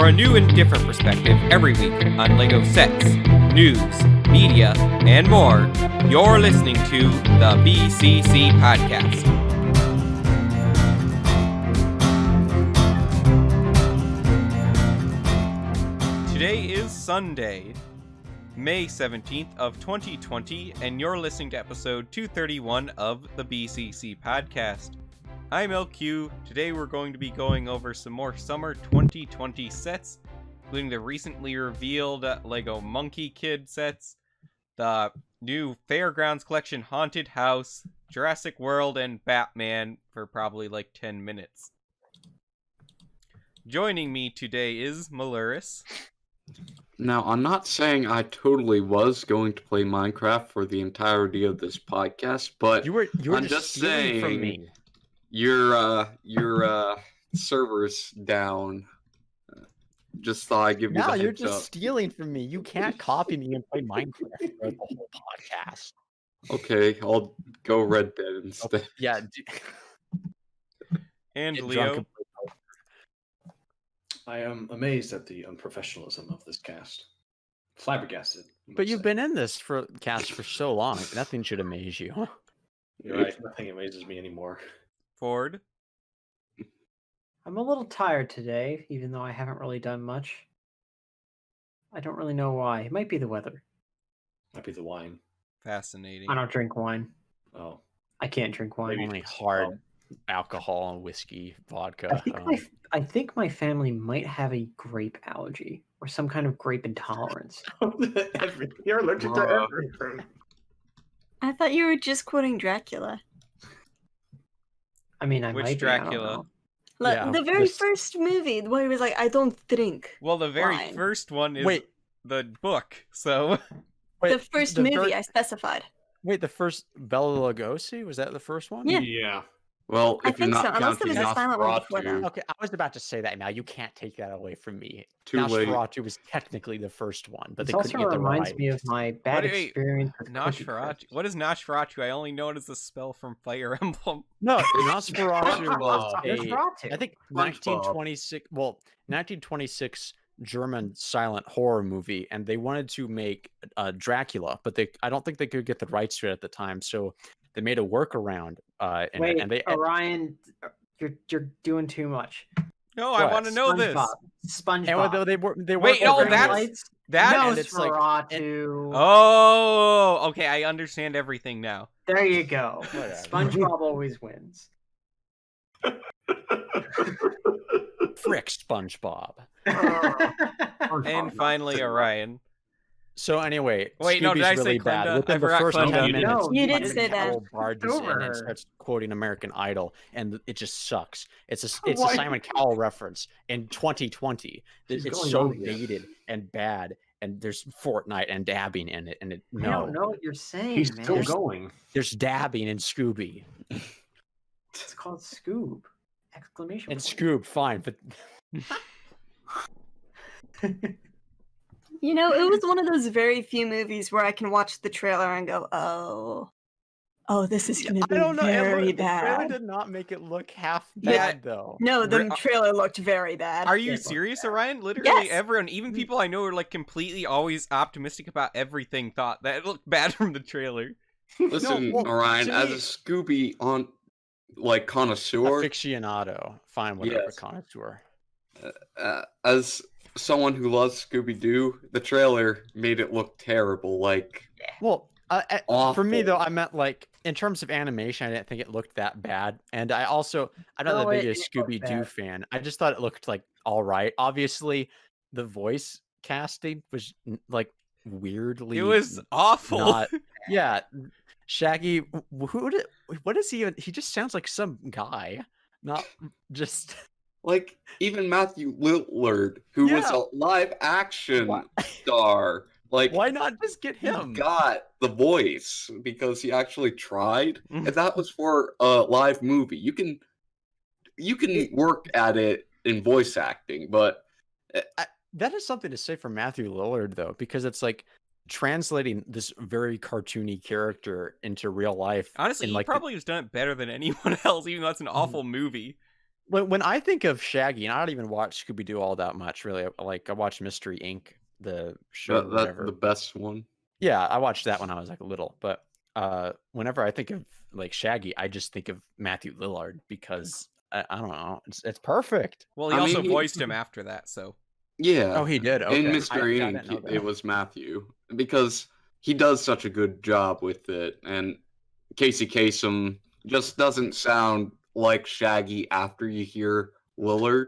for a new and different perspective every week on LEGO sets, news, media, and more. You're listening to the BCC Podcast. Today is Sunday, May 17th of 2020, and you're listening to episode 231 of the BCC Podcast. I'm LQ. Today we're going to be going over some more summer 2020 sets, including the recently revealed LEGO Monkey Kid sets, the new Fairgrounds Collection Haunted House, Jurassic World, and Batman for probably like 10 minutes. Joining me today is Maluris. Now, I'm not saying I totally was going to play Minecraft for the entirety of this podcast, but you were I'm just saying from me. Your server's down. Just thought I'd give you the No, heads you're just up. stealing from me. You can't copy me and play Minecraft throughout the whole podcast. Okay, I'll go Red Dead instead. Yeah. And Get Leo. drunk and play poker. I am amazed at the unprofessionalism of this cast. Flabbergasted. But you've been in this cast for so long. Nothing should amaze you. You're right. Nothing amazes me anymore. Ford. I'm a little tired today, even though I haven't really done much. I don't really know why. It might be the weather. Might be the wine. Fascinating. I don't drink wine. Oh, I can't drink wine. Only hard alcohol and whiskey, vodka. I think my family might have a grape allergy or some kind of grape intolerance. You're allergic to everything. I thought you were just quoting Dracula. I mean, I Which might be, I don't Dracula? know. Like, Yeah, the very this- first movie where he was like, I don't drink. Well, the very Wine. first one is Wait, the book, so... wait, The first movie I specified. Wait, the first Bela Lugosi? Was that the first one? Yeah. Yeah. Well, I if you're think not so, unless there counting was a silent one before that. Nosferatu, Okay, I was about to say that now. You can't take that away from me. too late. Nosferatu was technically the first one, but This they couldn't also get the reminds right. me of my bad Wait, experience with Cookie Nosferatu. Crisp. What is Nosferatu? I only know it as a spell from Fire Emblem. No, Nosferatu was a, Nosferatu. I think SpongeBob. 1926 German silent horror movie, and they wanted to make Dracula, but I don't think they could get the rights to it at the time, so they made a workaround. Wait, and they Orion, you're doing too much. No, I What? want to know this. SpongeBob. and they were Wait, no, working that's- lights. That No, it's like- Nosferatu. Oh, okay, I understand everything now. There you go. Whatever. SpongeBob always wins. Frick SpongeBob. And finally, Orion. So anyway, Wait, no, did Scooby's I say really bad. Glenda? Within I the forgot first Glenda. 10 You minutes, did. You did Ian say that. Powell barges in Over and her. starts quoting American Idol, and it just sucks. It's a Why? Simon Cowell reference in 2020. She's It's going so on again. dated and bad, and there's Fortnite and dabbing in it, and I don't know what you're saying, He's man. still going. there's dabbing in Scooby It's called Scoob! Exclamation and point. Scoob. Fine, but You know, it was one of those very few movies where I can watch the trailer and go, oh, this is going to be I don't know. very The trailer bad. did not make it look half Yeah. bad though. No, the Re- trailer looked very bad. Are you It looked serious, bad. Orion? Literally Yes. everyone, even people I know are like completely always optimistic about everything, thought that it looked bad from the trailer. Listen, well, Orion, to as me- a Scooby connoisseur, Aficionado, fine, whatever, Yes. connoisseur. as someone who loves Scooby-Doo, the trailer made it look terrible. Like, Well, for me Awful. though, I meant like in terms of animation, I didn't think it looked that bad, and I'm not No, the it biggest looked Scooby Doo bad. fan. I just thought it looked like all right. Obviously, the voice casting was like weirdly. It was awful. not. Yeah, Shaggy. What is he? He just sounds like some guy, not just. like even Matthew Lillard, who was Yeah. a live-action Why- star, like Why not just get he him? got the voice because he actually tried, Mhm. and that was for a live movie. You can work at it in voice acting, but That is something to say for Matthew Lillard, though, because it's like translating this very cartoony character into real life. Honestly, in, he like, probably has done it better than anyone else, even though that's an awful movie. When I think of Shaggy, and I don't even watch Scooby Doo all that much, really. Like I watched Mystery Inc., the show, or That's whatever. the best one. Yeah, I watched that when I was like little. But whenever I think of like Shaggy, I just think of Matthew Lillard because I don't know, it's perfect. Well, he I also mean, voiced him after that, so. Yeah. Oh, he did. Okay, In I Mr. didn't know Inc., that. it was Matthew because he does such a good job with it, and Casey Kasem just doesn't sound like Shaggy after you hear Lillard.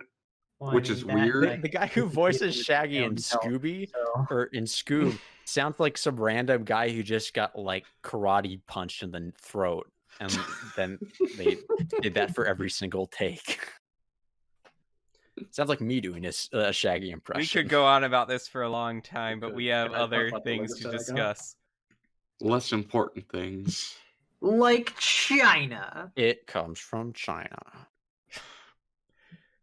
Well, Which is weird. The guy who voices Shaggy in Scooby or in Scoob sounds like some random guy who just got like karate punched in the throat, and then they did that for every single take. Sounds like me doing a Shaggy impression. We could go on about this for a long time, but we have Can I talk other about the things Lego to set I got? discuss. Less important things. Like China. It comes from China.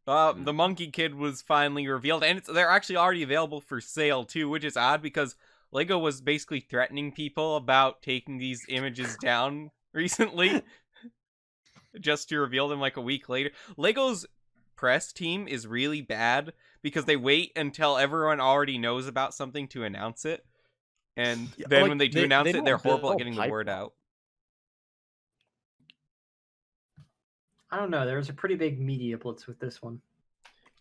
The Monkey Kid was finally revealed, and they're actually already available for sale too, which is odd because Lego was basically threatening people about taking these images down recently, just to reveal them like a week later. Lego's press team is really bad because they wait until everyone already knows about something to announce it, and then when they do announce it, they're horrible at getting the word out. I don't know. There was a pretty big media blitz with this one,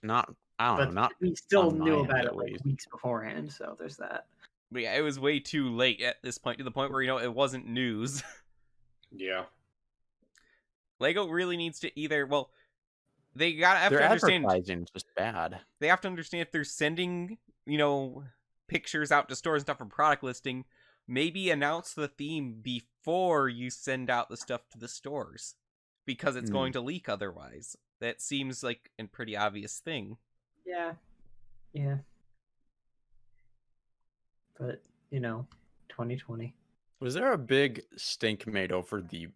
I don't know. Not we still on my knew end, about at it like least. weeks beforehand. So there's that. But yeah, it was way too late at this point, to the point where, it wasn't news. Yeah. Lego really needs to either, well, they have their to understand. advertising is just bad. They have to understand if they're sending, pictures out to stores and stuff for product listing, maybe announce the theme before you send out the stuff to the stores, because it's going to leak otherwise. That seems like a pretty obvious thing. Yeah. But 2020. Was there a big stink made over the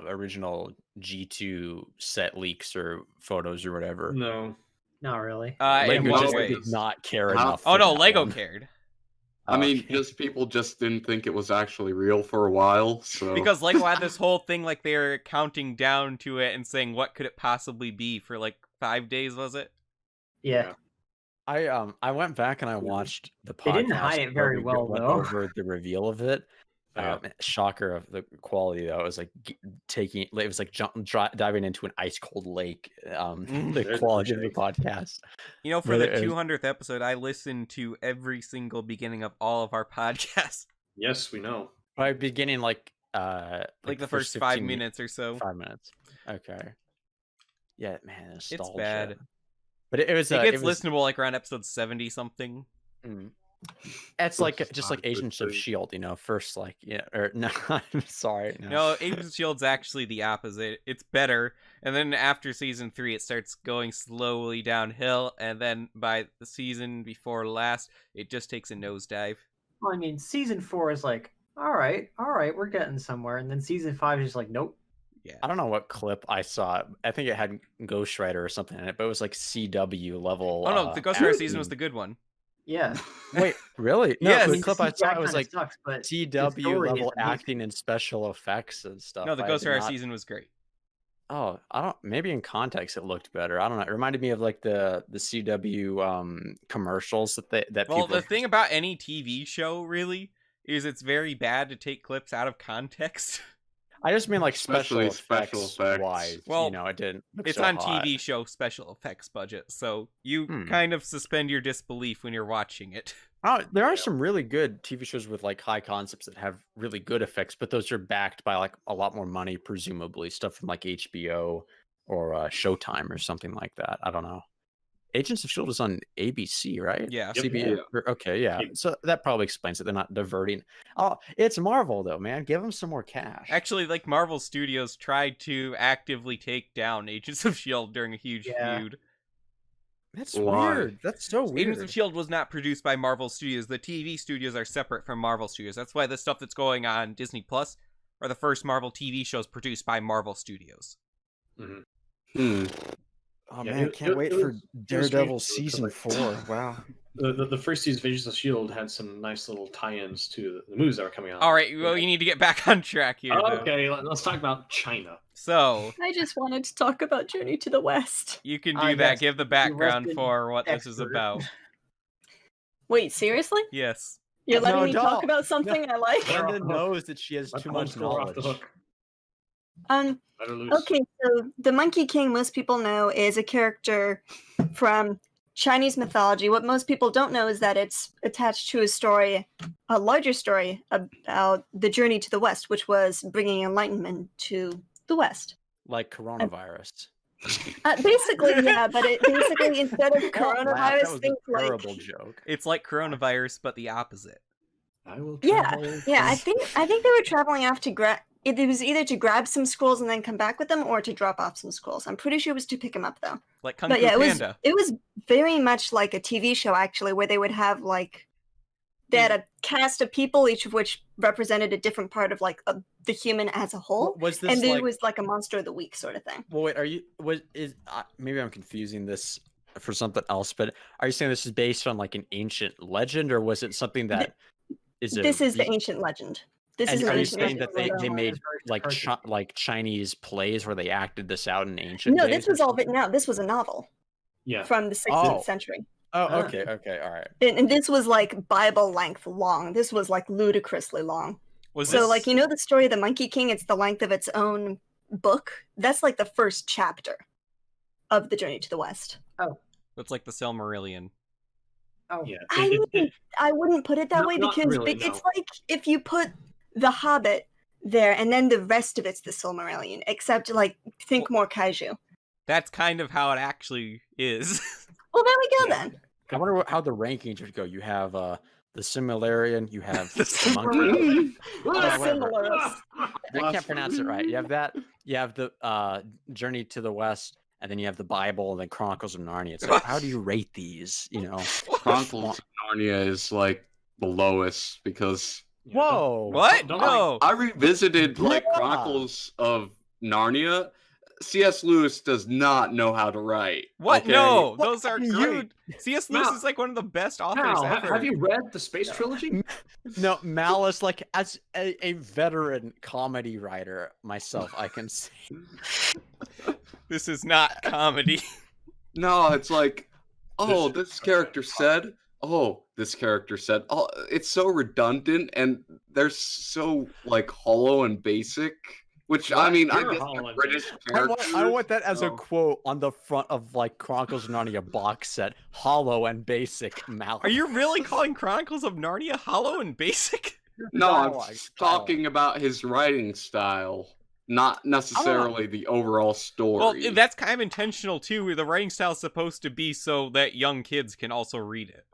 original G2 set leaks or photos or whatever? No. Not really. In Lego what just ways? did not care How- enough. Oh for no, that Lego one. cared. I mean, Okay. just people just didn't think it was actually real for a while, so... Because Lego had this whole thing, like, they were counting down to it and saying, what could it possibly be, for like 5 days, was it? Yeah. I went back and I watched the podcast. They didn't hide it where very we well, went though. over the reveal of it. Yeah. Shocker of the quality though. It was like it was like diving into an ice cold lake. The There's quality of the shake. podcast. For the But it was- 200th episode, I listened to every single beginning of all of our podcasts. Yes, we know. By beginning like The first 5 minutes or so. 5 minutes. Okay. Yeah, man, It's nostalgia. bad. But it was. It gets was, listenable like around episode 70 something. It's like First just like 5 Agents of minutes. Shield, first like or no, I'm sorry. No, Agents of Shield's actually the opposite. It's better, and then after season 3, it starts going slowly downhill, and then by the season before last, it just takes a nosedive. Well, I mean, season 4 is like, all right, we're getting somewhere, and then season 5 is just like, nope. Yeah. I don't know what clip I saw. I think it had Ghost Rider or something in it, but it was like CW level. Oh no, the Ghost Rider acting. season was the good one. Yeah. Wait, really? No, Yes. the clip I saw it was like sucks, but the CW story level is amazing. acting and special effects and stuff. No, the I Ghost did Rider not- season was great. Oh, I don't. Maybe in context it looked better. I don't know. It reminded me of like the CW commercials that Well, people. the thing about any TV show, really, is it's very bad to take clips out of context. I just mean like special Especially effects, special effects. wise. Well, it didn't. Look It's so on hot. TV show special effects budget, so you Hmm. kind of suspend your disbelief when you're watching it. Oh, there are some really good TV shows with like high concepts that have really good effects, but those are backed by like a lot more money, presumably stuff from like HBO or Showtime or something like that. I don't know. Agents of Shield is on ABC, right? Yeah. Yep. CBS. Okay, yeah. Yep. So that probably explains it. They're not diverting. Oh, it's Marvel though, man. Give them some more cash. Actually, like, Marvel Studios tried to actively take down Agents of S.H.I.E.L.D. during a huge Yeah. feud. That's Why? weird. That's so weird. Agents of S.H.I.E.L.D. was not produced by Marvel Studios. The TV studios are separate from Marvel Studios. That's why the stuff that's going on Disney Plus are the first Marvel TV shows produced by Marvel Studios. Mhm. Oh Yeah, man, can't wait for was Daredevil strange, season like- 4. Wow. The first season of Agents of S.H.I.E.L.D. had some nice little tie-ins to the movies that were coming out. All right, well, we need to get back on track here. Though. Okay, let's talk about China. So I just wanted to talk about Journey to the West. you can do that. Yes, Give the you background rested for what this is Dexter. about. Wait, seriously? Yes. You're letting No, me talk don't. about something I like? Let her off Brendan the hook. knows that she has Let too the much homeschooler off the knowledge. hook. Um, Let her loose. okay, so the Monkey King, most people know, is a character from Chinese mythology. What most people don't know is that it's attached to a story, a larger story about the journey to the West, which was bringing enlightenment to the West. Like coronavirus. Basically, yeah, but it basically instead of Don't laugh, that coronavirus, was things a like terrible joke. It's like coronavirus, but the opposite. I will yeah, travel yeah. I from- think they were traveling off to grab. It was either to grab some scrolls and then come back with them, or to drop off some scrolls. I'm pretty sure it was to pick them up though. Like Kung But Fu yeah, Panda. it was very much like a TV show actually, where they would have like they had a cast of people, each of which represented a different part of like the human as a whole, Was this and like? it was like a monster of the week sort of thing. Well, wait. Are you? Maybe I'm confusing this for something else. But are you saying this is based on like an ancient legend, or was it something that is? This is the ancient legend. This is And an are you ancient saying legend. that they made like Chinese plays where they acted this out in ancient No, days? this was all written out. This was a novel Yeah. from the 16th Oh. century. Oh, Ah. okay, all right. And this was like Bible length long. This was like ludicrously long. Was So this like you know the story of the Monkey King, it's the length of its own book. That's like the first chapter of the Journey to the West. It's like the Silmarillion. Oh, Yeah. I wouldn't put it that No, way not because really, it's no. like if you put the Hobbit there and then the rest of it's the Silmarillion, except like think more kaiju. That's kind of how it actually is. Well, there we go Yeah. then. I wonder how the rankings would go. You have the Similarian, you have The the monkey. The whatever. Similarus. I can't pronounce it right. You have that. You have the Journey to the West, and then you have the Bible, and then Chronicles of Narnia. It's like, how do you rate these? You know. Chronicles of Narnia is like the lowest because Yeah, Whoa. What? Don't- No. I revisited like Yeah. Chronicles of Narnia. C.S. Lewis does not know how to write. What? okay? No, those are You- great. C.S. Lewis Mal- is like one of the best authors Mal, ever. have you read the Space Trilogy? No, Malice, like as a veteran comedy writer myself, I can say. This is not comedy. No, it's like, oh, This- this character said. Oh, this character said. Oh, it's so redundant and they're so like hollow and basic. Which I mean, I You're guess hollow they're and British basic. characters. I want that as a so- quote on the front of like Chronicles of Narnia box set. Hollow and basic Malice. Are you really calling Chronicles of Narnia hollow and basic? No, I'm Dialogue, talking about his writing style, not necessarily the overall story. Well, that's kind of intentional too. The writing style is supposed to be so that young kids can also read it.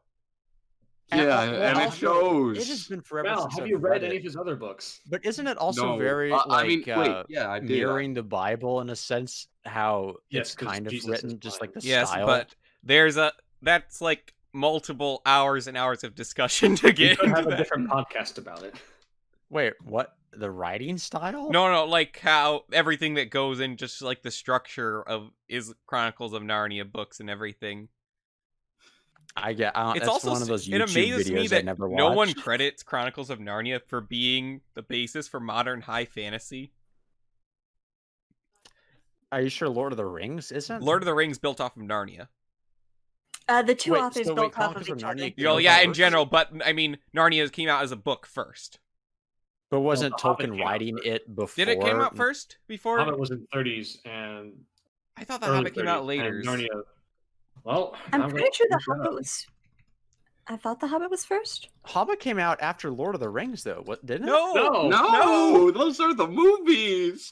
yeah, and it also, shows. It has been forever Mal, since have I've you read it. any of his other books? But isn't it also No, very I mean, wait, yeah, I did. mirroring the Bible in a sense? How Yes, it's 'cause kind of Jesus is written, just like the Yes, style. but that's like multiple hours and hours of discussion to We get could into have a that. different podcast about it. Wait, what? The writing style? No, like how everything that goes in, just like the structure of is Chronicles of Narnia books and everything. I get. It's that's also one of those it YouTube amazes videos me I that never no one watched. credits Chronicles of Narnia for being the basis for modern high fantasy. Are you sure Lord of the Rings isn't? Lord of the Rings built off of Narnia. The two Wait, authors so built wait, off of Chronicles of each Narnia other. Yeah, Yeah, in first. general, but I mean, Narnia came out as a book first. But wasn't The Hobbit Tolkien came out writing first. it before? Did it came out first before? Hobbit was in 30s and I thought the early Hobbit came out 30s, later. and Narnia. Well, I'm gonna pretty sure the look that Hobbit up. was. I thought the Hobbit was first. Hobbit came out after Lord of the Rings, though. What didn't it? No, no, those are the movies.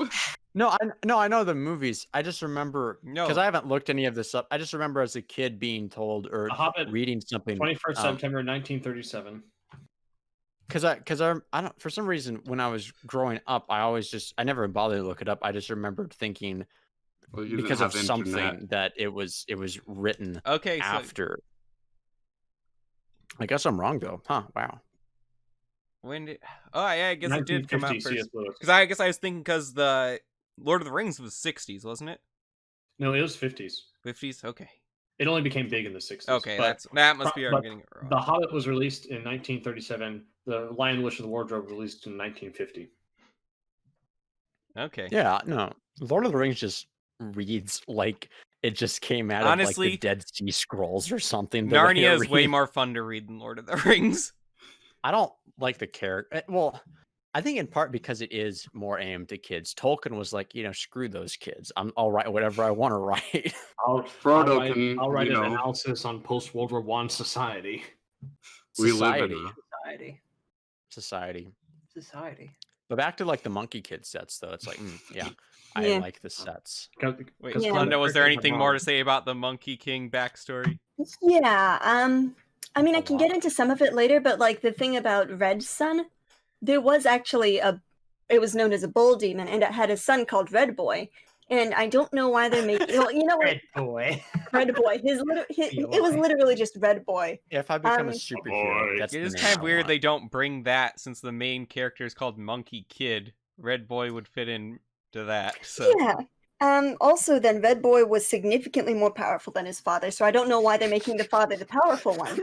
No, I know the movies. I just remember No. because I haven't looked any of this up. I just remember as a kid being told or The Hobbit, reading something. 21st September 1937. Because I don't for some reason when I was growing up, I never bothered to look it up. I just remembered thinking Well, you didn't because of have something internet. that it was written Okay, so after. I guess I'm wrong though. Huh? Wow. when did? Oh, yeah, I guess it did come out 1950, first. C.S. Lewis. Because I guess I was thinking because the Lord of the Rings was 60s, wasn't it? No, it was 50s. 50s? Okay. It only became big in the 60s. Okay, but that must be where I'm but getting it wrong. The Hobbit was released in 1937. The Lion, Witch, and the Wardrobe released in 1950. Okay. Yeah, no. Lord of the Rings just reads like it just came out of like Honestly, the Dead Sea Scrolls or something. the way Narnia it is way reads. more fun to read than Lord of the Rings. I don't like the character. Well, I think in part because it is more aimed at kids. Tolkien was like, screw those kids. I'll write whatever I want to write. Frodo I'll write can, an analysis on post-World War I society. we live in Society. Society. Society. But back to like the Monkey Kid sets, though. It's like, I Yeah. like the sets. Wait, Yeah. Glenda, was there anything more to say about the Monkey King backstory? Yeah. I mean, I A can lot. get into some of it later, but like the thing about Red Sun, there was actually it was known as a bull demon, and it had a son called Red Boy. And I don't know why they're making. Well, you know what? Red boy. Red Boy. It was literally just Red Boy. Yeah, if I become a Um, superhero, that's It the is name kind I of weird want. they don't bring that since the main character is called Monkey Kid. Red Boy would fit in to that. So Yeah. Also, then Red Boy was significantly more powerful than his father, so I don't know why they're making the father the powerful one.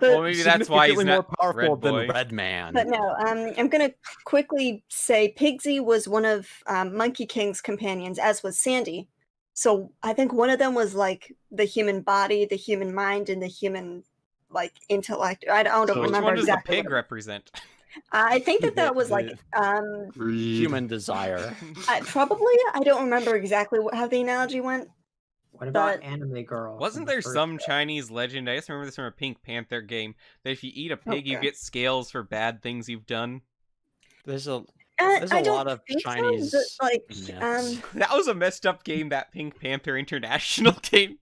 Well, maybe that's why he's Significantly not more powerful Red than Boy. Red Man. But no, I'm gonna quickly say Pigsy was one of Monkey King's companions, as was Sandy. So I think one of them was like the human body, the human mind, and the human like intellect. I don't So which Which remember one does the exactly. pig what it- represent? I think that was like Greed. Human desire. probably. I don't remember exactly how the analogy went. What about But- Anime Girl? Wasn't from the there first some show? Chinese legend? I just remember this from a Pink Panther game that if you eat a pig, you Okay. get scales for bad things you've done. There's a I lot don't of think so, Chinese but, like myths. That was a messed up game, that Pink Panther International game.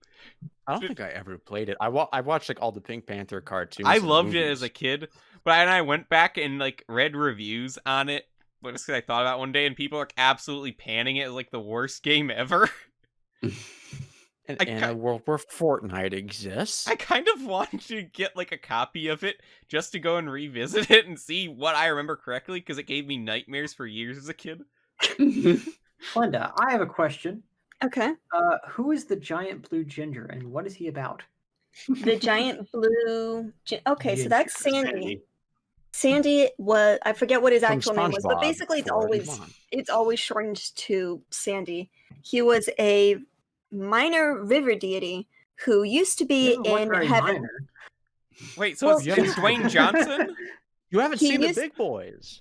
I don't think I ever played it. I watched like all the Pink Panther cartoons. I and loved it as a movies. kid, but I went back and like read reviews on it. But it's because I thought about it one day, and people are like, absolutely panning it as like the worst game ever. In a world where Fortnite exists. I kind of want to get like a copy of it just to go and revisit it and see what I remember correctly, because it gave me nightmares for years as a kid. Glenda, I have a question. Okay. Who is the giant blue ginger, and what is he about? The giant blue. Okay, so Ginger, that's Sandy. Sandy was, I forget what his From actual name was, but SpongeBob, basically Florida, come on. it's always shortened to Sandy. He was a minor river deity who used to be He wasn't in very heaven. minor. Wait, so Well, it's you haven't- Dwayne Johnson? You haven't He seen used- the big boys.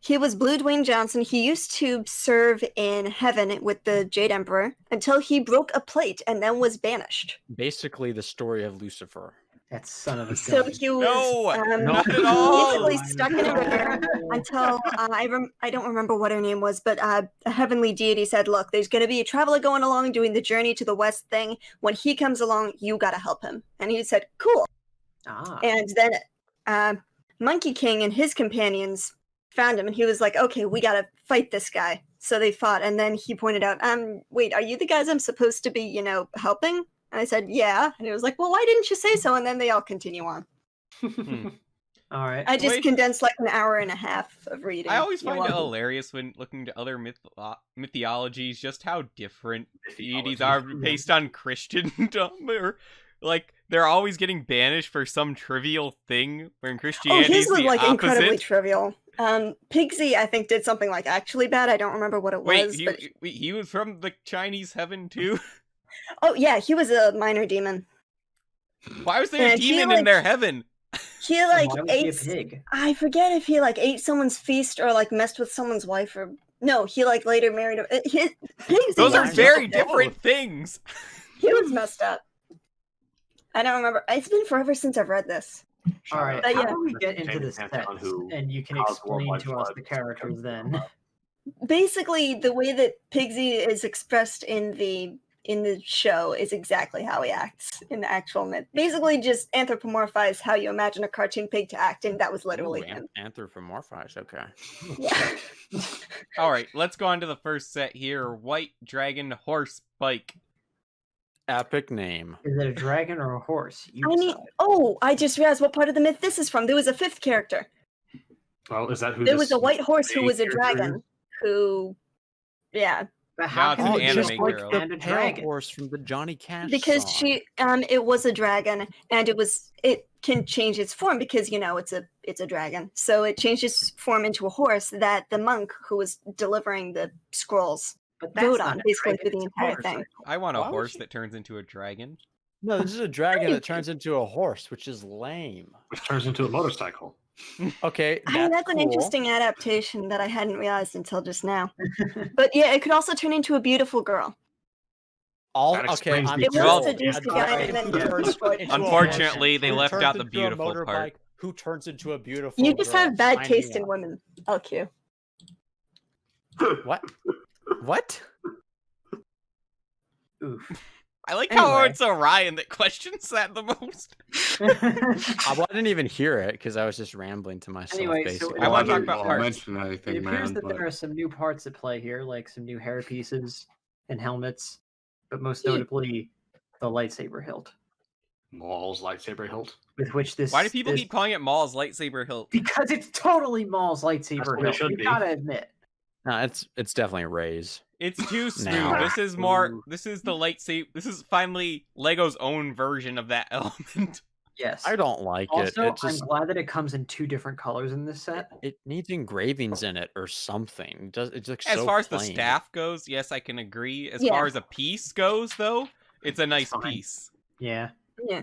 He was Blue Dwayne Johnson. He used to serve in heaven with the Jade Emperor until he broke a plate and then was banished. Basically, the story of Lucifer. That son of a So gun. he was No, not at all. basically stuck in a river until I don't remember what her name was, but a heavenly deity said, "Look, there's going to be a traveler going along doing the journey to the west thing. When he comes along, you got to help him." And he said, "Cool." Ah, And then Monkey King and his companions found him, and he was like, "Okay, we got to fight this guy." So they fought, and then he pointed out, "Wait, are you the guys I'm supposed to be, helping?" And I said, "Yeah." And he was like, "Well, why didn't you say so?" And then they all continue on. all right. I just Wait. condensed like an hour and a half of reading. I always You're find it welcome. hilarious when looking to other mythologies, just how different deities Mythology. are based on Christendom. Or, like, they're always getting banished for some trivial thing, where in Oh, Christianity his it's was the like incredibly opposite. trivial. Pigsy, I think, did something like actually bad. I don't remember what it Wait, was. But... he was from the Chinese heaven too? Oh yeah, he was a minor demon. Why was there a And he, demon in like- their heaven? He like Why was he a ate. pig? I forget if he like ate someone's feast or like messed with someone's wife or no. He like later married a. Pigsy Those are was- very both. different things. He was messed up. I don't remember. It's been forever since I've read this. All right. But How yeah. do we get into the Pantheon sets? who And you can caused explain worldwide to us floods. the characters then. Basically, the way that Pigsy is expressed in the show is exactly how he acts in the actual myth. Basically, just anthropomorphize how you imagine a cartoon pig to act, and that was literally Ooh, him. Anthropomorphized. Okay. Yeah. All right, let's go on to the first set here. White Dragon Horse Bike. Epic name. Is it a dragon or a horse? You I mean, decide. oh, I just realized what part of the myth this is from. There was a fifth character. Oh, is that who There this was a white horse who main was a character dragon. Who, yeah, But Now how it's can an it be a anime horse girl. and a the pale dragon? horse from the Johnny Cash Because song. it was a dragon, and it can change its form because it's a dragon. So it changed its form into a horse that the monk who was delivering the scrolls But that's rode not on a basically dragon, through the it's a entire thing. motorcycle. I want a Why would horse you- that turns into a dragon. No, this is a dragon that Crazy. turns into a horse, which is lame. Which turns into a motorcycle. Okay, That's an cool. interesting adaptation that I hadn't realized until just now. But yeah, it could also turn into a beautiful girl. All That okay, explains I'm the It was Well, seduced the guy and then yeah. destroyed him. Unfortunately, they Who left turns out the into a beautiful part. motorbike? Who turns into a beautiful You just girl? have bad Sign taste me in up. women. LQ. What? What? Oof. I like how Anyway. it's Orion that questions that the most. I didn't even hear it because I was just rambling to myself. Anyway, so basically. I wanna Well, talk about didn't parts. mention anything, It appears man. that But there are some new parts at play here, like some new hair pieces and helmets, but most Yeah. notably the lightsaber hilt, Maul's lightsaber hilt. with which this. Why do people this- keep calling it Maul's lightsaber hilt? Because it's totally Maul's That's lightsaber what it hilt. should You be. gotta admit. No, it's definitely Ray's. It's too smooth. Now. This is more. Ooh. This is the lightsaber. This is finally Lego's own version of that element. Yes. I don't like it. Also, It just I'm glad that it comes in 2 different colors in this set. it needs engravings in it or something. It looks As so far as the plain. staff goes, yes, I can agree. As Yeah. far as a piece goes, though, it's a nice Fine. piece. Yeah. Yeah.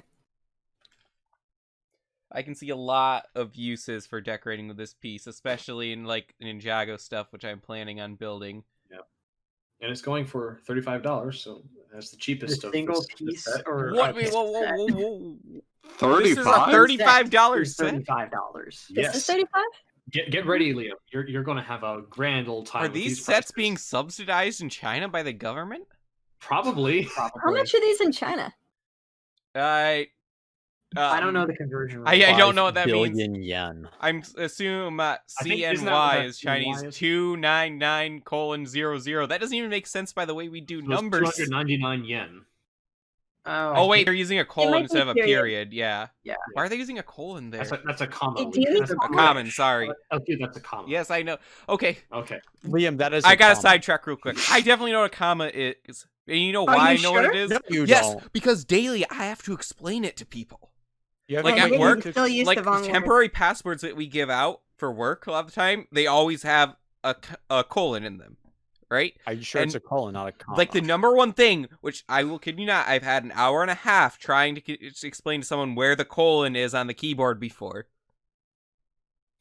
I can see a lot of uses for decorating with this piece, especially in like Ninjago stuff, which I'm planning on building. And it's going for $35, so that's the The cheapest of single this piece set. or What? a Wait, piece whoa, of whoa, set whoa, whoa! This is a 35? $35 is set. $35. This Yes. is 35? Get ready, Liam. You're going to have a grand old time. Are with these these sets prices. being subsidized in China by the government? Probably? Probably. How much are these in China? I I don't know the conversion rate. I don't know what 5 that means. billion yen. I'm assume think- isn't that CNY what is that Chinese CNY is? 299:00. That doesn't even make sense by the way we do So it's numbers. 299 yen. Oh wait, they're using a colon might be instead of a period. period. Yeah. Yeah. Why are they using a colon there? That's a comma. Do you need That's a A common, sorry. Okay, that's a comma. Yes, I know. Okay, Okay. Liam, that is. I a gotta comma. sidetrack real quick. I definitely know what a comma is. And you know Are why I you know what sure? it is? No, you yes, don't. because daily I have to explain it to people. You have Like to at wait work, to- still use Like the wrong the word. temporary passwords that we give out for work a lot of the time, they always have a colon in them, right? Are you sure it's a and- colon, not a comma? Like the number one thing, which I will kid you not, I've had an hour and a half trying to explain to someone where the colon is on the keyboard before.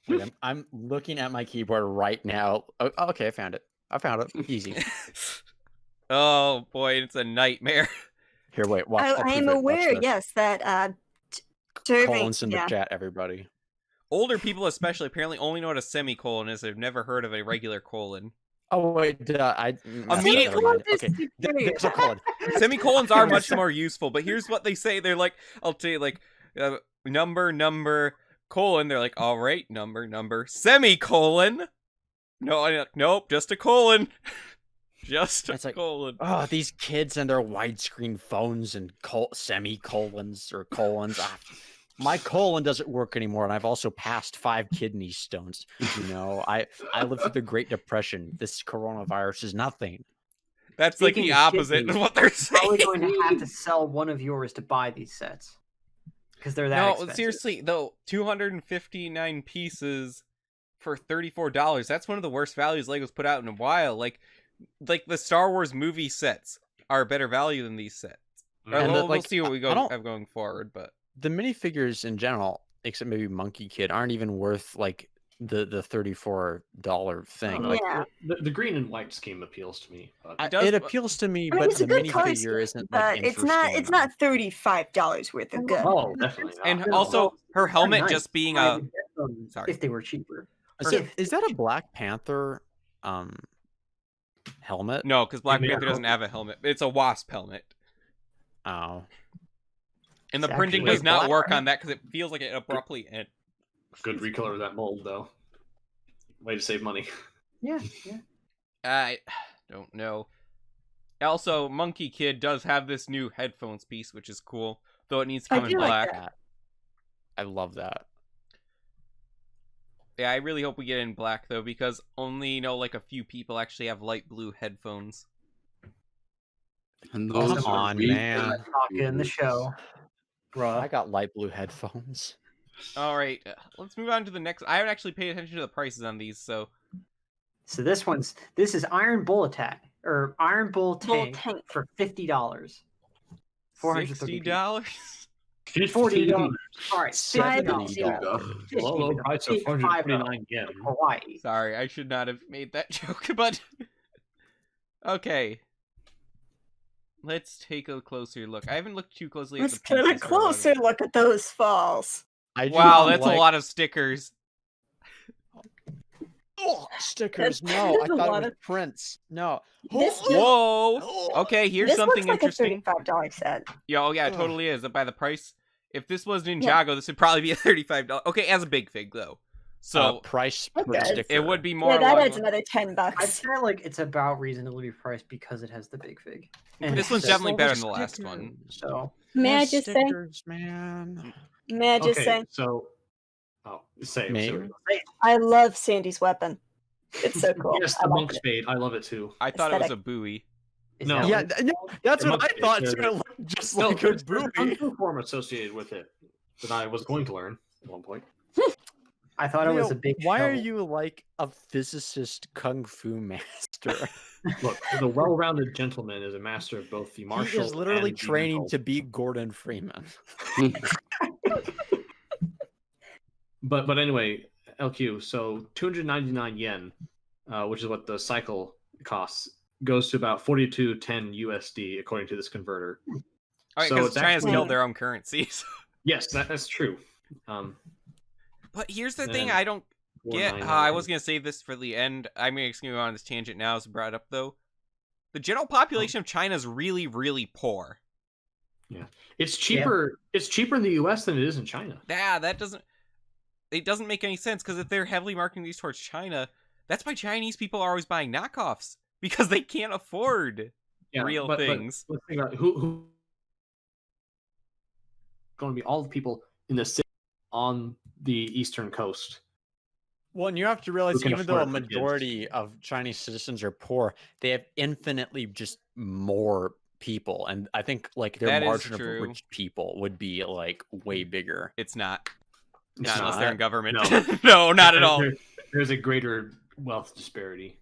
Wait, I'm looking at my keyboard right now. Oh, okay, I found it. Easy. Oh boy, it's a nightmare. Here, wait. Watch. I'll I am prove it. Watch aware, this. yes, that serving. Colons in the Yeah. chat, everybody. Older people especially apparently only know what a semicolon is. They've never heard of a regular colon. Oh wait, Immediately- never mind. There's Okay, superior. there's a colon. Semicolons are much more useful, but here's what they say. They're like, I'll tell you, like, number, colon. They're like, all right, number, semicolon. No, nope, just a colon. Just a It's like- colon. Oh, these kids and their widescreen phones and semicolons or colons. My colon doesn't work anymore, and I've also passed 5 kidney stones. You know, I lived through the Great Depression. This coronavirus is nothing. That's like Speaking the of opposite kidneys, of what they're Probably saying. going to have to sell one of yours to buy these sets. Because they're that No, expensive. seriously, though, 259 pieces for $34. That's one of the worst values Lego's put out in a while. Like the Star Wars movie sets are a better value than these sets. Mm. Or And we'll like, see what we I don't- have going forward, but The minifigures in general, except maybe Monkey Kid, aren't even worth like the $34 thing. Like Yeah. The green and white scheme appeals to me. But it does- appeals to me, I mean, but it's the a good color scheme, minifigure isn't but like it's not interesting. $35 worth of good. oh, definitely not. and no, also well, her they're helmet nice. just being I a would get them sorry. if they were cheaper. Is that a Black Panther helmet? no, because Black Yeah, Panther doesn't have a helmet. It's a wasp helmet, Oh. and the It's printing actually does not black. work on that because it feels like it abruptly ends. Good recolor of that mold, though. Way to save money. Yeah, yeah. I don't know. Also, Monkey Kid does have this new headphones piece, which is cool, though it needs to I come in do like black. That. I love that. Yeah, I really hope we get it in black though, because only like a few people actually have light blue headphones. And Come those are on, weak man. Talking in the show. Bruh. I got light blue headphones. All right, let's move on to the next. I haven't actually paid attention to the prices on these, so So this is Iron Bull attack or Iron Bull tank, tank. for $50. 430 $60. $40. All right, $70. $50. Low price of 429 yen. Hawaii. Sorry, I should not have made that joke, but okay. Let's take a closer look. I haven't looked too closely Let's at the get a pieces for a while. closer look at those falls. I do Wow, not that's like- a lot of stickers. Oh, stickers. That No, is I a thought lot it was of- prints. No. This Whoa. Okay, here's this something looks like interesting. a $35 set. Yeah, oh yeah, it Ugh. totally is. By the price, if this was Yeah. Ninjago, this would probably be a $35. Okay, as a big fig though, so price per Okay. sticker. it would be more. Yeah, that along adds the- another $10. I'd say like it's about reasonably priced because it has the big fig. And This one's it's definitely Silver better than the last one. So May I Those just say? stickers, man. May I just say? So, say Me? it. I love Sandy's weapon. It's so cool. Yes, I the like monk it. spade. I love it too. I thought it was a Aesthetic. buoy. is No. that Yeah, what- no, that's The what I monk thought. is Too. there. It looked just No, like a there's a buoy. kung fu form associated with it that I was going to learn at one point. I thought it was Leo, a big. Why are shovel. you like a physicist kung fu master? Look, the well-rounded gentleman is a master of both the martial. He is literally and the training mental. to be Gordon Freeman. But anyway, LQ. So 299 yen, which is what the cycle costs, goes to about 42.10 USD according to this converter. All right, So because it's China's actually- killed their own currencies. Yes, that's true. But here's the thing: Then I don't get. 499. I was gonna save this for the end. I'm just gonna go on this tangent now. It's brought up though. The general population of China is really, really poor. It's cheaper. It's cheaper in the U.S. than it is in China. Yeah, that doesn't. It doesn't make any sense because if they're heavily marketing these towards China, that's why Chinese people are always buying knockoffs because they can't afford real but things. let's think about who going to be all the people in the city on the eastern coast. Well, and you have to realize, Who can even though a afford it for kids. majority of Chinese citizens are poor, they have infinitely just more people, and I think like their That is margin of true. rich people would be like way bigger. It's not. It's Not unless not. they're in government. No. No, not at all. There's a greater wealth disparity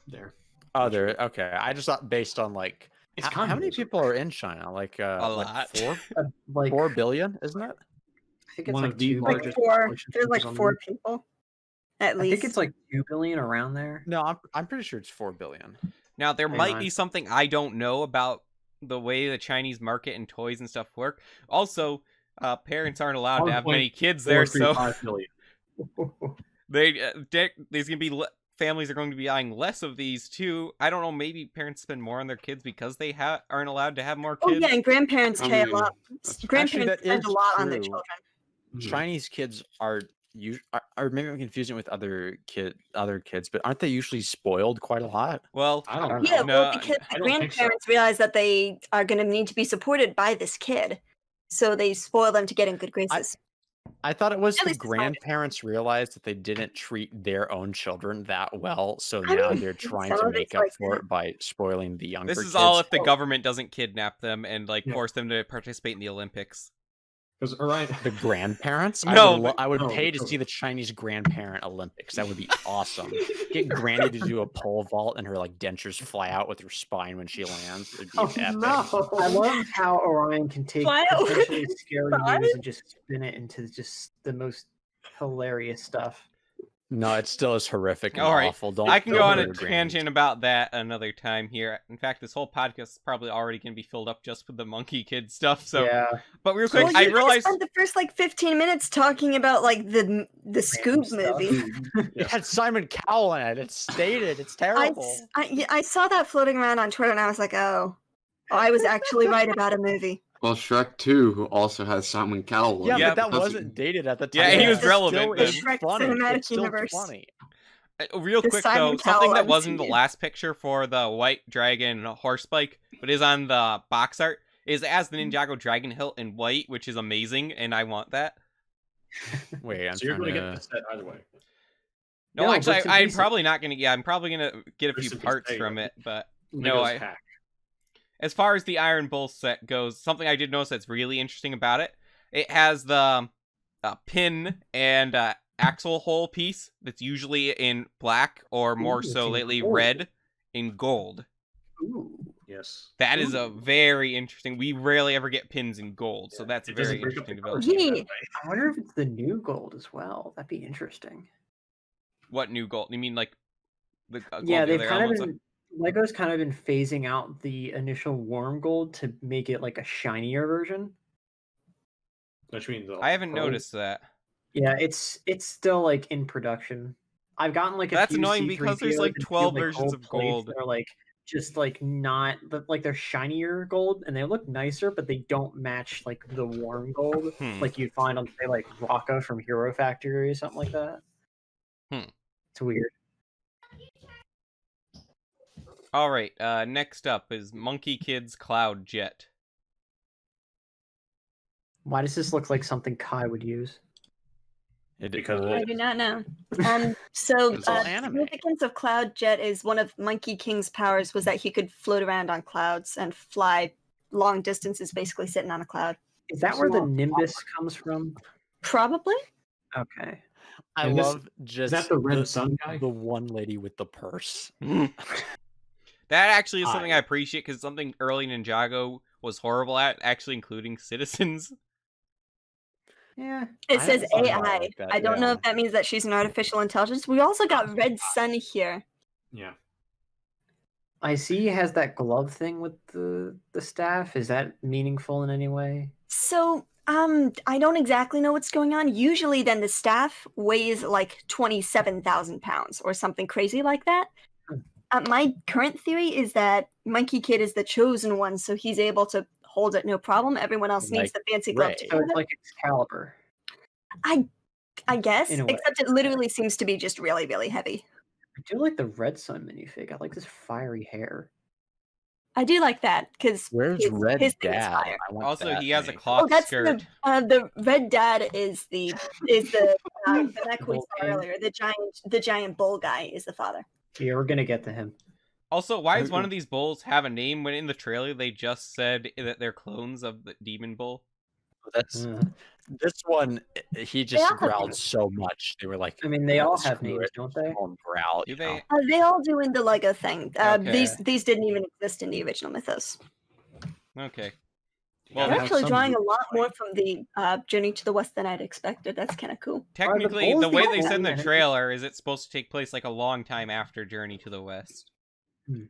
there. Oh, there. Okay, I just thought based on like It's how many communism. people are in China? Like A like lot. like 4 billion, isn't it? I think it's one like of the 2 Like largest four. population There's like centers on 4 Earth. people. At I least. think it's like 2 billion around there. No, I'm pretty sure it's 4 billion. Now, there Hang might on. be something I don't know about the way the Chinese market and toys and stuff work. Also, parents aren't allowed to have many kids there, so 435 billion. there's gonna be families are going to be buying less of these too. I don't know. Maybe parents spend more on their kids because they aren't allowed to have more Oh kids. yeah, and grandparents I care a mean, lot. that's- Grandparents that spend is a lot on their true. children. Chinese kids are or maybe I'm confusing it with other kids, but aren't they usually spoiled quite a lot? Well, I don't know. Yeah, No, well, because I the don't think so. grandparents realize that they are going to need to be supported by this kid, so they spoil them to get in good graces. I thought it was At the least it's not- grandparents realized that they didn't treat their own children that well, so I now mean, they're trying some to of make it's up like for that. it by spoiling the younger this is kids. all if the government doesn't kidnap them and Yeah. force them to participate in the Olympics. Because Orion, The grandparents? No, I would no, pay to no. see the Chinese grandparent Olympics. That would be awesome. Get Granny to do a pole vault and her like dentures fly out with her spine when she lands. It'd be Oh, epic. I love how Orion can take Fly over potentially scary side. news and just spin it into just the most hilarious stuff. No, it still is horrific and All right, awful. Don't I can go don't on a hurt her grannies. tangent about that another time here. In fact, this whole podcast is probably already going to be filled up just with the monkey kid stuff. So, yeah, but real quick, Well, I you guys realized spent the first like 15 minutes talking about like the Scoob stuff. movie. It had Simon Cowell in it. It's stated. It's terrible. I saw that floating around on Twitter and I was like, oh, I was actually right about a movie. Well, Shrek 2 also has Simon Cowell. in Yeah, it. Yeah, but that That's- wasn't dated at the time. Yeah, he was It's relevant Still, then. it's Shrek funny. Cinematic It's still Universe. funny. real The quick Simon though, something Cowell that wasn't in the MCU. last picture for the white dragon horse bike, but is on the box art, is as the Ninjago dragon hilt in white, which is amazing, and I want that. Wait, I'm so you're trying going to to. get the set either way. No, No, actually, bits and I'm pieces. probably not gonna. Yeah, I'm probably gonna get a Bits few and pieces, parts there you from go. it, but Lego's no, I. hack. as far as the Iron Bull set goes, something I did notice that's really interesting about it, it has the pin and axle hole piece that's usually in black or more Ooh, so it's in lately gold. red in gold. Ooh. Yes. That is a very interesting. We rarely ever get pins in gold, so that's a It doesn't very break up the interesting color development. scheme that Yeah. way. I wonder if it's the new gold as well. That'd be interesting. What new gold? You mean like the gold Yeah, the they've other kind of elements been Lego's kind of been phasing out the initial warm gold to make it like a shinier version. Which means I haven't gold. noticed that. Yeah, it's still like in production. I've gotten like a That's few annoying because there's C3POs like and a few, 12 like, versions of plates gold. that are like just like not like they're shinier gold and they look nicer, but they don't match like the warm gold like you'd find on say like Rocca from Hero Factory or something like that. It's weird. All right. Next up is Monkey Kid's Cloud Jet. Why does this look like something Kai would use? Because I do not know. So It's all the anime. significance of Cloud Jet is one of Monkey King's powers was that he could float around on clouds and fly long distances, basically sitting on a cloud. Is that where the Nimbus comes from? Probably. Okay. I And this- love just that the Red Sun guy? the one lady with the purse. That actually is Hi. something I appreciate because something early Ninjago was horrible at, actually including citizens. Yeah. It I says hadn't thought about it AI. like that, I don't know yeah. if that means that she's an artificial intelligence. We also got Red Sun here. Yeah. I see he has that glove thing with the staff. Is that meaningful in any way? So, I don't exactly know what's going on. Usually, then the staff weighs like 27,000 pounds or something crazy like that. My current theory is that Monkey Kid is the chosen one, so he's able to hold it no problem. Everyone else needs Like the fancy glove to Rey. So hold it's it. like Excalibur. I guess, in a way. except it literally seems to be just really, really heavy. I do like the Red Sun minifig. I like this fiery hair. I do like that because Where's Red his thing is Dad? fire. I want Also, that he has a thing. cloth Oh, that's skirt. the Red Dad is the mech we Bull saw king. earlier. The giant bull guy is the father. Yeah, we're gonna get to him. Also, why does one of these bulls have a name when in the trailer they just said that they're clones of the Demon Bull? That's Uh, this one. He just all have growled names. so much. They were like, I mean, they all have screw names, it, don't they? call him Growl. Do you they? know? They all do in the Lego thing. Okay. These didn't even exist in the original mythos. Okay. They're Well, gotta have actually some drawing a roots, lot right? more from the Journey to the West than I'd expected. That's kind of cool. technically, bulls the way the they said in the only- trailer is it's supposed to take place like a long time after Journey to the West. Hmm.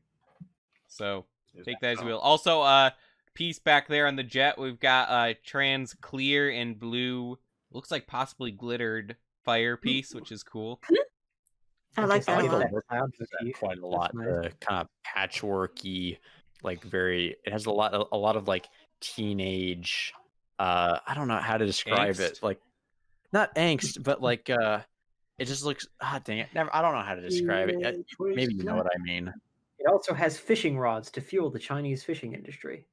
So take that as you will. Also, piece back there on the jet, we've got trans clear and blue, looks like possibly glittered fire piece, which is cool. I like guess that a like lot. the work Cloud that motif. quite a That's lot. nice. The kind of patchworky, like very. It has a lot of like teenage. I don't know how to describe it. Angst? Like, not angst, but like it just looks. Ah, dang it! Never. I don't know how to describe it. Maybe you know what I mean. It also has fishing rods to fuel the Chinese fishing industry.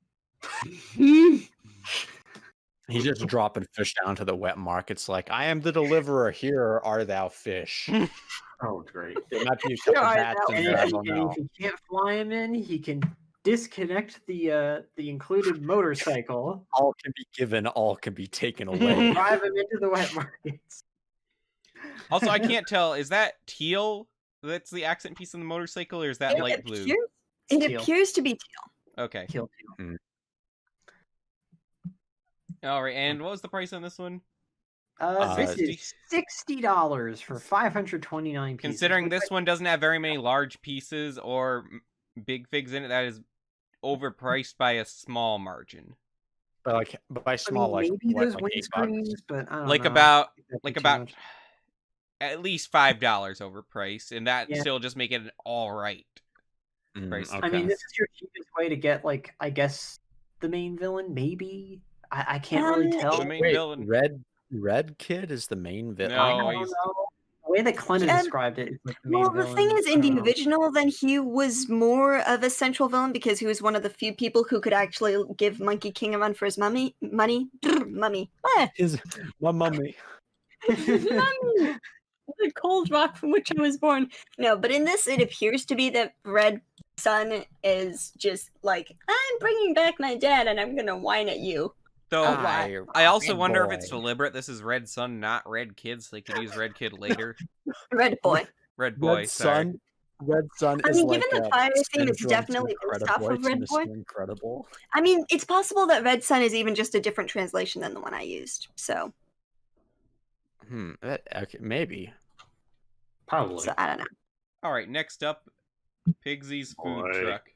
He's just dropping fish down to the wet markets. Like, I am the deliverer. Here are thou fish. Oh, great. There might be a couple are bats thou in And there. I if, don't and know. if he can't fly him in, he can disconnect the included motorcycle, All can be given. All can be taken away. drive him into the wet markets. Also, I can't tell, is that teal that's the accent piece on the motorcycle, or is that light blue? It Teal. appears to be teal. Okay. Kill him. Alright, and what was the price on this one? This is $60 for 529 pieces. Considering which this one doesn't have very many large pieces or big figs in it, that is overpriced by a small margin. But by small, like maybe what, those like $8? windscreens, but I don't Like know. about That'd be like too about much. at least $5 overpriced, and that Yeah. still just make it an alright price. Okay. I mean, this is your cheapest way to get, like, I guess, the main villain, maybe? I can't really tell. The main Wait, villain. Red Kid is the main villain. No, I don't he's- know. The way that Clinton Um, described it is like the main Well, the villain. thing is, I in don't the know. original, then he was more of a central villain because he was one of the few people who could actually give Monkey King a run for his money. Mummy. Ah, His my mummy. mummy. The cold rock from which I was born. No, but in this, it appears to be that Red son is just like, I'm bringing back my dad and I'm gonna whine at you. Though I I also Red wonder if it's Boy. deliberate. This is Red Son, not Red Kid, so they could use Red Kid later. Red boy. Red Boy, Red sorry. Sun. Red Sun I is mean, like given the a fire theme, it's syndrome to definitely based off Incrediboy of to Red Boy. Mr. Incredible. I mean, it's possible that Red Sun is even just a different translation than the one I used. So Okay, maybe. Probably. I don't know. All right, next up, Pigsy's food Boy. truck.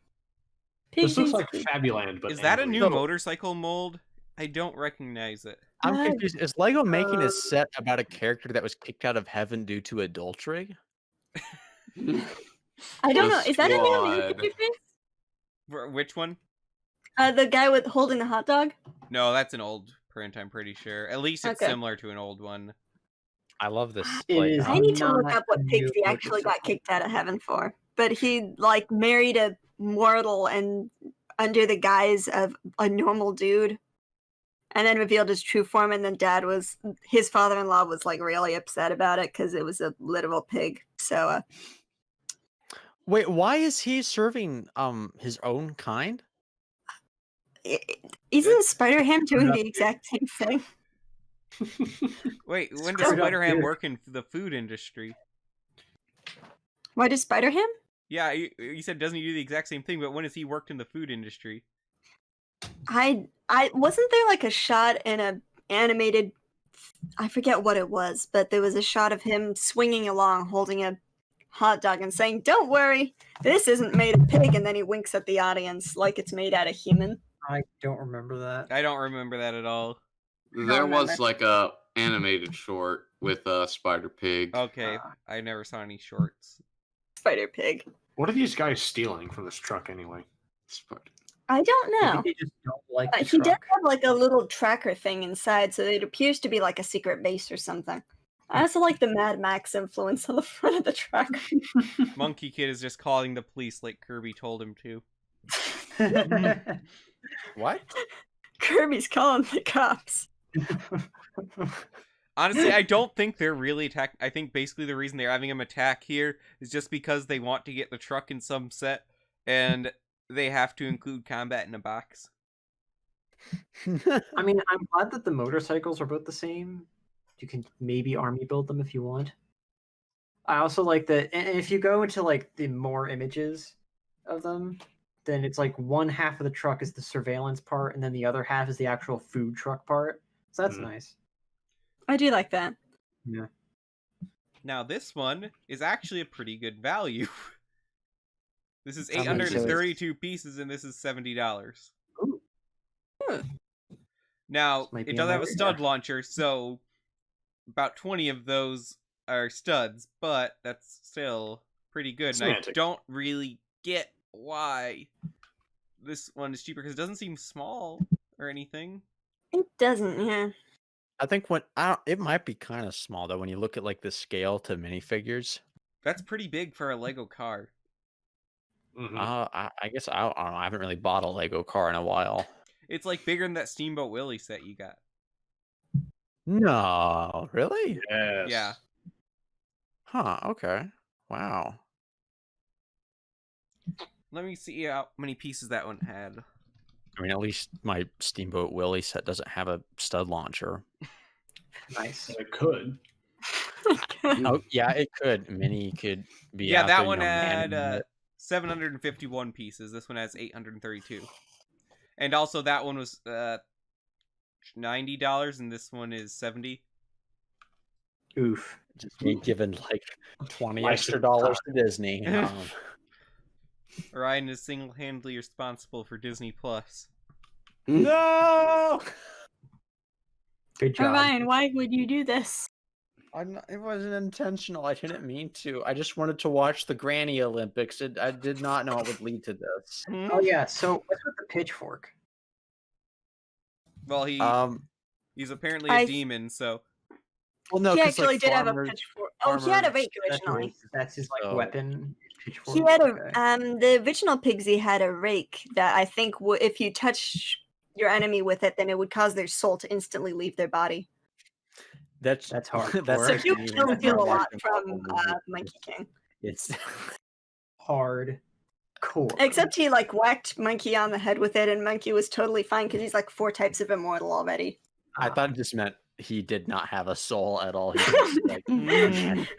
This looks Pigsy's like food. Fabuland, but Is that a angry. new motorcycle mold? I don't recognize it. I'm Uh, confused. Is Lego making a set about a character that was kicked out of heaven due to adultery? I don't know. The Is that a new squad. interface? Which one? The guy with holding the hot dog? No, that's an old print, I'm pretty sure. At least it's Okay. similar to an old one. I love this. It Like, is I need to look not up what a new Pigsy actually got motorcycle. kicked out of heaven for. But he like married a mortal and under the guise of a normal dude, and then revealed his true form. And then his father-in-law was like really upset about it because it was a literal pig. So wait, why is he serving his own kind? isn't Spider-Ham doing the exact same thing? Wait, when does Straight up, Spider-Ham dude. work in the food industry? Why does Spider-Ham? Yeah, you said doesn't he do the exact same thing, but when has he worked in the food industry? I wasn't there like a shot in a animated, I forget what it was, but there was a shot of him swinging along holding a hot dog and saying, "Don't worry, this isn't made of pig," and then he winks at the audience like it's made out of human. I don't remember that. I don't remember that at all. There remember. was like a animated short with a Spider Pig. Okay, I never saw any shorts. Spider Pig. What are these guys stealing from this truck anyway? Spider- I don't know. Maybe they just don't like the He does truck. have like a little tracker thing inside, so it appears to be like a secret base or something. I also like the Mad Max influence on the front of the truck. Monkey Kid is just calling the police like Kirby told him to. What? Kirby's calling the cops. Honestly, I don't think they're really attack. I think basically the reason they're having him attack here is just because they want to get the truck in some set, and they have to include combat in a box. I mean, I'm glad that the motorcycles are both the same. You can maybe army build them if you want. I also like that, and if you go into like the more images of them, then it's like one half of the truck is the surveillance part, and then the other half is the actual food truck part. So that's Mhm. nice. I do like that. Now this one is actually a pretty good value. This is How much is it? 832 pieces, and this is $70. Ooh. Now This might it be does a have a no-brainer. stud launcher, so about 20 of those are studs, but that's still pretty good. And I Semantic. don't really get why this one is cheaper because it doesn't seem small or anything. It doesn't, yeah. I think it might be kind of small though when you look at like the scale to minifigures. That's pretty big for a Lego car. Mhm. I guess I don't know. I haven't really bought a Lego car in a while. It's like bigger than that Steamboat Willie set you got. No, really? Yes. Yeah. Huh. Okay. Wow. Let me see how many pieces that one had. I mean, at least my Steamboat Willie set doesn't have a stud launcher. Nice. It could. Oh, yeah, it could. Mini could be. Yeah, out that there, one manning had it. 751 pieces. This one has 832. And also that one was $90 and this one is $70. Oof. Just me giving like 20 License extra dollars to Disney. Ryan is single-handedly responsible for Disney Plus. No, Good job. Ryan, why would you do this? it wasn't intentional. I didn't mean to. I just wanted to watch the Granny Olympics. I did not know it would lead to this. Oh yeah. So what's with the pitchfork? Well, he's apparently a I- demon, so Well, no, He 'cause, actually like, did have a farmers- pitchfork. Oh, he had a farmers- rake originally. That's his like So- weapon. Pitchfork. He had a Okay. the original Pigsy had a rake that I think if you touch your enemy with it, then it would cause their soul to instantly leave their body. That's That's hard. That's So like you even kill a lot watching from Marvel movies. Monkey King. It's Hard. Core. Except he like whacked Monkey on the head with it, and Monkey was totally fine because he's like 4 types of immortal already. I thought it just meant he did not have a soul at all. He was just like Christ,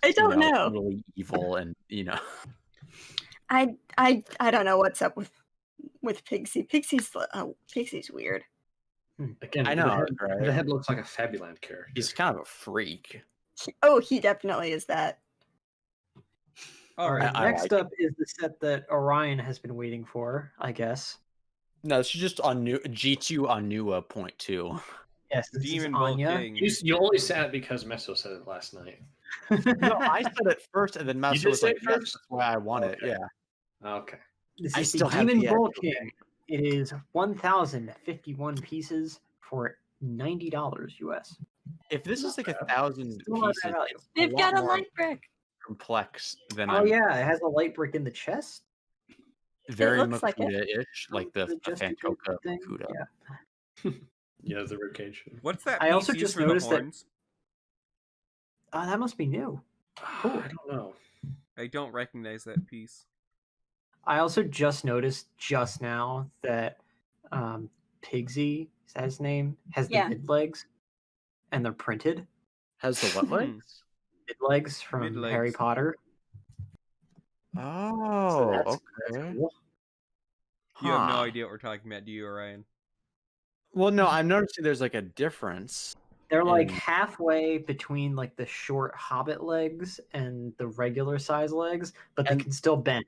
I don't know. really evil, and I don't know what's up with Pixie. Pixie's weird. Again, I know, the right? head looks like a Fabuland character. He's kind of a freak. He definitely is that. All right. I Next like up is the set that Orion has been waiting for, I guess. No, it's just on G2 Anua .2. Yes, this Demon is Bull Anya. King. You only said it because Meso said it last night. No, I said it first, and then Mouse did was say like, it "Yes, first? that's why I want it." Okay. Yeah. Okay. This I is still the have Demon the Bull actual King. It is 1,051 pieces for $90 US. If this is like 1,000 Still not pieces, that valuable. it's They've lot got a more light brick. complex than Oh yeah, it has a light brick in the chest. very looks like it. Makuda-ish, like the Just a Fantoka thing. Makuda. Yeah. Yeah, the ribcage. What's that I piece also used just for the noticed that- horns? Oh, that must be new. Cool. I don't know. I don't recognize that piece. I also just noticed just now that Pigsy, is that his name, has the Yeah. mid legs, and they're printed. Has the what Hmm. legs? Mid legs from Mid-legs. Harry Potter. Oh, that's okay. cool. You have no Huh. idea what we're talking about, do you, Orion? Well, no, I'm noticing there's like a difference. They're like And- halfway between like the short Hobbit legs and the regular size legs, but they And- can still bend,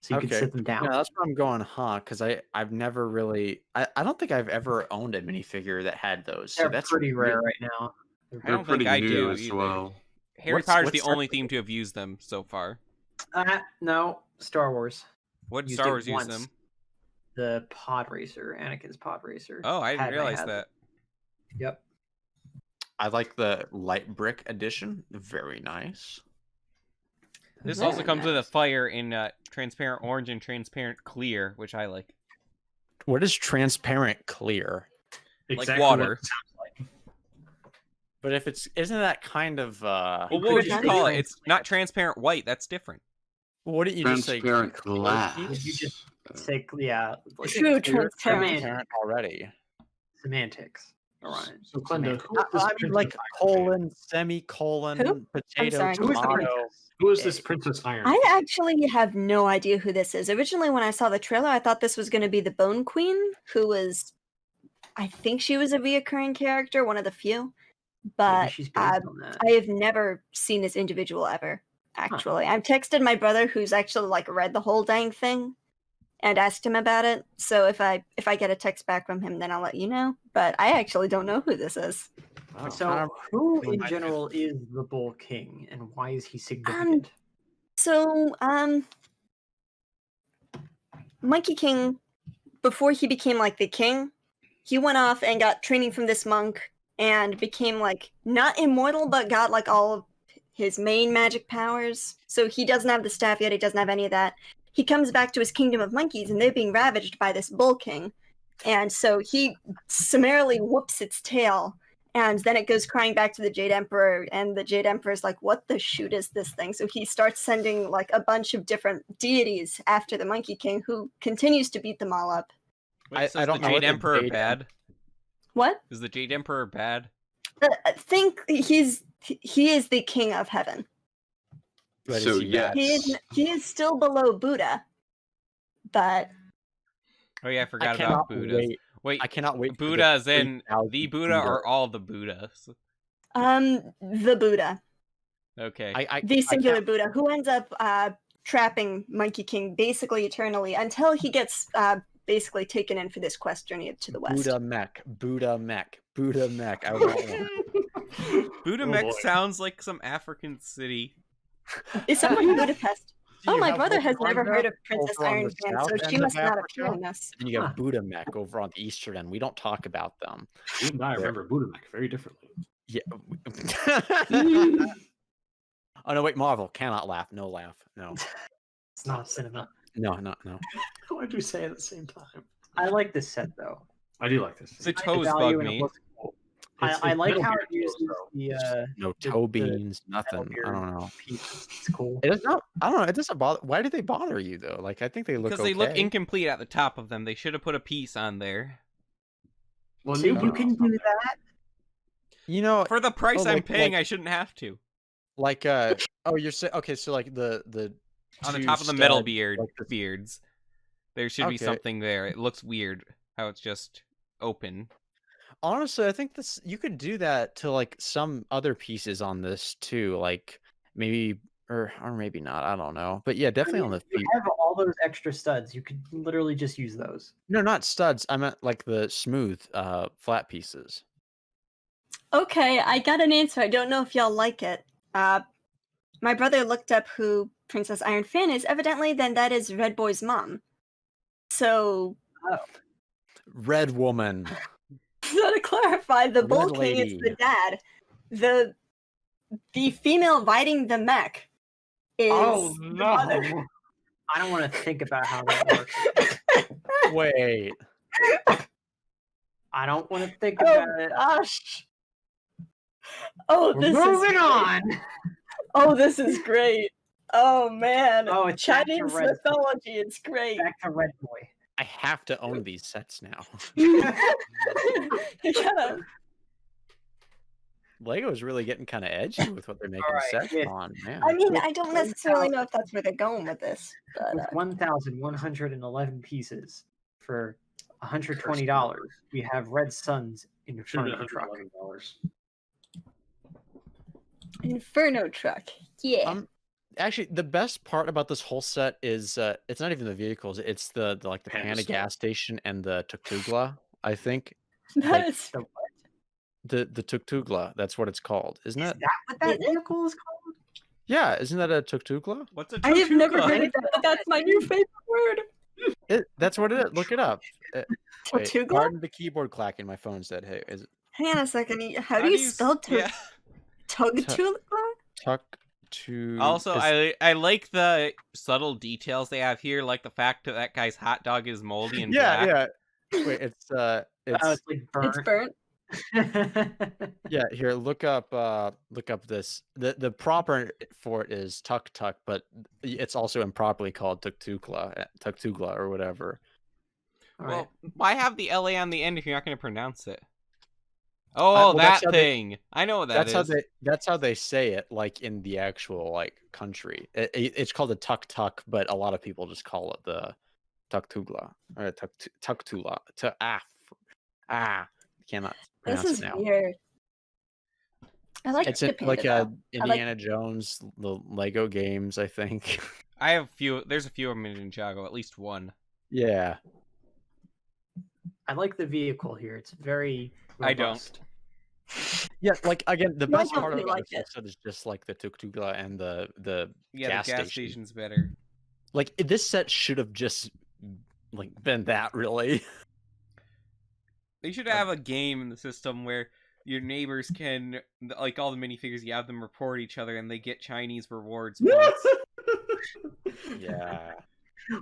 so you can Okay. sit them down. Yeah, that's where I'm going, huh? Because I've never really I don't think I've ever owned a minifigure that had those. So They're that's pretty rare really- right now. I They're don't pretty think I new do as either. well. Harry What's- Potter's what's the that- only theme to have used them so far. No, Star Wars. What Used Star it Wars used once. them? The pod racer, Anakin's pod racer. Oh, I didn't Padme realize had that. Yep. I like the light brick edition. Very nice. This Very also comes with a nice. fire in transparent orange and transparent clear, which I like. What is transparent clear? Exactly water. what it sounds like. But if isn't that kind of Well, what could would you just call be it? It's not transparent white. That's different. what did you just say? Transparent clear glass. piece? You just say, yeah, like True, Clear, transparent. transparent already. semantics. Orion. So, Glenda, Semantics. who is this I mean, Princess like Iron? colon, semicolon, Who? potato, sorry. Who is the tomato. princess? Who is this Princess Iron? I actually have no idea who this is. Originally, when I saw the trailer, I thought this was going to be the Bone Queen, who was, I think she was a reoccurring character, one of the few. Maybe But she's based on that. I have never seen this individual ever. Actually, I've texted my brother, who's actually like read the whole dang thing, and asked him about it. So if I get a text back from him, then I'll let you know. But I actually don't know who this is. Wow. So, who in I- general is the Bull King, and why is he significant? So, Monkey King, before he became like the king, he went off and got training from this monk and became like not immortal, but got like all of his main magic powers. So he doesn't have the staff yet, he doesn't have any of that. He comes back to his kingdom of monkeys and they're being ravaged by this Bull King. And so he summarily whoops its tail. And then it goes crying back to the Jade Emperor, and the Jade Emperor is like, what the shoot is this thing? So he starts sending like a bunch of different deities after the Monkey King, who continues to beat them all up. Wait, so I is don't the know what Jade the Emperor Jade bad? What? Is the Jade Emperor bad? I think he is the king of heaven. But is So, he yeah. bad? He is still below Buddha, but Oh yeah, I I forgot cannot about Buddhas. wait. Wait, I cannot wait. for the Buddhas in 3,000 the Buddha or all the Buddhas? the Buddha, Okay. the singular can't- Buddha, who ends up trapping Monkey King basically eternally until he gets basically taken in for this quest journey to the west. Buddha mech. Buddha mech. Buddha mech. I want one. Buddha Oh, Mech boy. sounds like some African city. Is someone in Budapest? Do Oh, you my have brother one has never heard of over Princess on Iron the Man, south so end she of must not have Africa? known this. And you Huh. have Buddha mech over on the eastern end. We don't talk about them. Even I remember Budamek very differently. Yeah. Oh no! Wait, Marvel cannot laugh. No laugh. No. It's not cinema. No. Why do we say it at the same time? I like this set though. I do like this. The I toes value bug and it me. looks cool. I like Metal how Gear it uses though, the No the- toe the beans, nothing. I Gear don't know. pieces. It's cool. It does not. I don't know. It doesn't bother. Why do they bother you though? Like I think they look Because okay. they look incomplete at the top of them. They should have put a piece on there. Well, So new you ones can on do there. that. You know, For the price I'm like- paying, like- I shouldn't have to. like oh, you're saying okay. So like the On the two top of the metal studs, like the- beards, there should be Okay. something there. It looks weird how it's just open. Honestly, I think this you could do that to like some other pieces on this too, like maybe or maybe not. I don't know, but yeah, definitely on the You feet. have all those extra studs. You could literally just use those. No, not studs. I meant like the smooth, flat pieces. Okay, I got an answer. I don't know if y'all like it. My brother looked up who Princess Iron Fan is. Evidently, then that is Red Boy's mom. So, Red woman. so to clarify, the Red Bull King is lady. the dad. The female riding the mech is Oh the no! mother. I don't want to think about how that works. Wait. I don't want to think Oh about it. gosh. Oh, We're this moving is on. Oh, this is great. Oh man. Oh, it's back to Chinese Red Boy. mythology. It's great. Back to Red Boy. I have to own these sets now. You gotta- Lego's really getting kind of edgy with what they're making Alright, sets yeah. on, man. I mean, With I don't necessarily know if that's where they're going with this, but With 1,111 pieces for $120, we have Red Sun's Should have Inferno been truck. $111. Inferno truck. Yeah. Actually, the best part about this whole set is it's not even the vehicles; it's the like the Panda Panda store. gas station and the tuk-tukla. I think That like- is. the tuk-tukla. That's what it's called, isn't Is it? that what that Is it? vehicle is called? Yeah, isn't that a tuk-tukla? What's a I have never tuk-tuk? heard of that, but that's my new favorite word. That's what it is. Look it up. Wait, Tortuga? pardon the keyboard clacking. My phone said, "Hey, is it Hang on a second. How do you spell Yeah. Tugtula? tuck to?" Also, is- I like the subtle details they have here, like the fact that that guy's hot dog is moldy and yeah, black. yeah. Wait, it's Oh, it's like It's burnt. yeah. Here, look up this. The proper for it is tuk-tuk, but it's also improperly called tuk-tukla or whatever. All right. Well, why have the LA on the end if you're not going to pronounce it? Oh, well, that's that how thing. I know what that That's is. that's how they say it, like in the actual like country. It's called a tuk-tuk, but a lot of people just call it the tuk-tugla or tuk-tula. Cannot This pronounce is it now. weird. I like It's the like panda, though. Indiana Jones, the Lego games, I think. I have there's a few of them in Ninjago, at least one. Yeah. I like the vehicle here. It's very I don't. robust. Yeah, like again, the No, I best don't part really about like this episode is just like the tuk-tukla and the Yeah, gas the gas station. station's better. Like this set should have just like been that really. They should have a game in the system where your neighbors can, like all the minifigures, you have them report each other and they get Chinese rewards points. Yeah.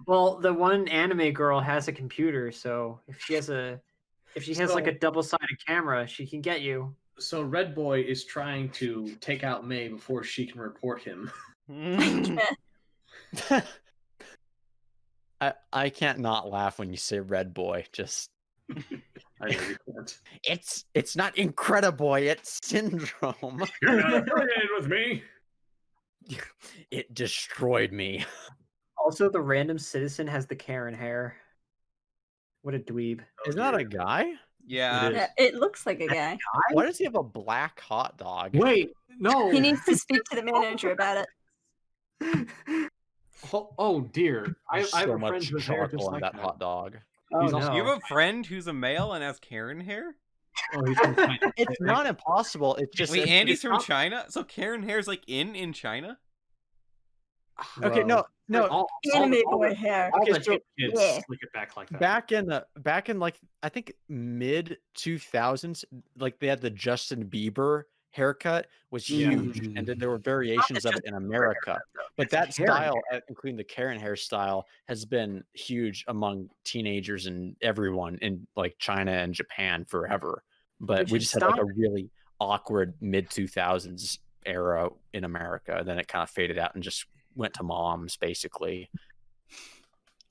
Well, the one anime girl has a computer, so if she has like a double-sided camera, she can get you. So Red Boy is trying to take out May before she can report him. I can't not laugh when you say Red Boy. Just I really can't. it's not Incrediboy, it's Syndrome. You're not affiliated with me. It destroyed me. Also, the random citizen has the Karen hair. What a dweeb. Isn't that a guy? Yeah. It is. Yeah, it looks like a guy. Why does he have a black hot dog? Wait, no. He needs to speak to the manager about it. Oh dear. I There's have so a friend much with hair just charcoal in like that that. hot dog. Oh, He's also- no. You have a friend who's a male and has Karen hair? Oh, he's from China. It's not impossible. It's just Wait, Andy's from not- China? So Karen hair's like in China? okay. No, Anime boy hair. All Okay, the so- hip kids yeah. slick it back like that. back in like I think mid 2000s, like they had the Justin Bieber haircut was Yeah. huge, and then there were variations of it in America. But that Karen style, including the Karen hairstyle, has been huge among teenagers and everyone in like China and Japan forever. but We we should just had like stop a really awkward mid 2000s era in America. Then it kind of faded out and just went to moms basically.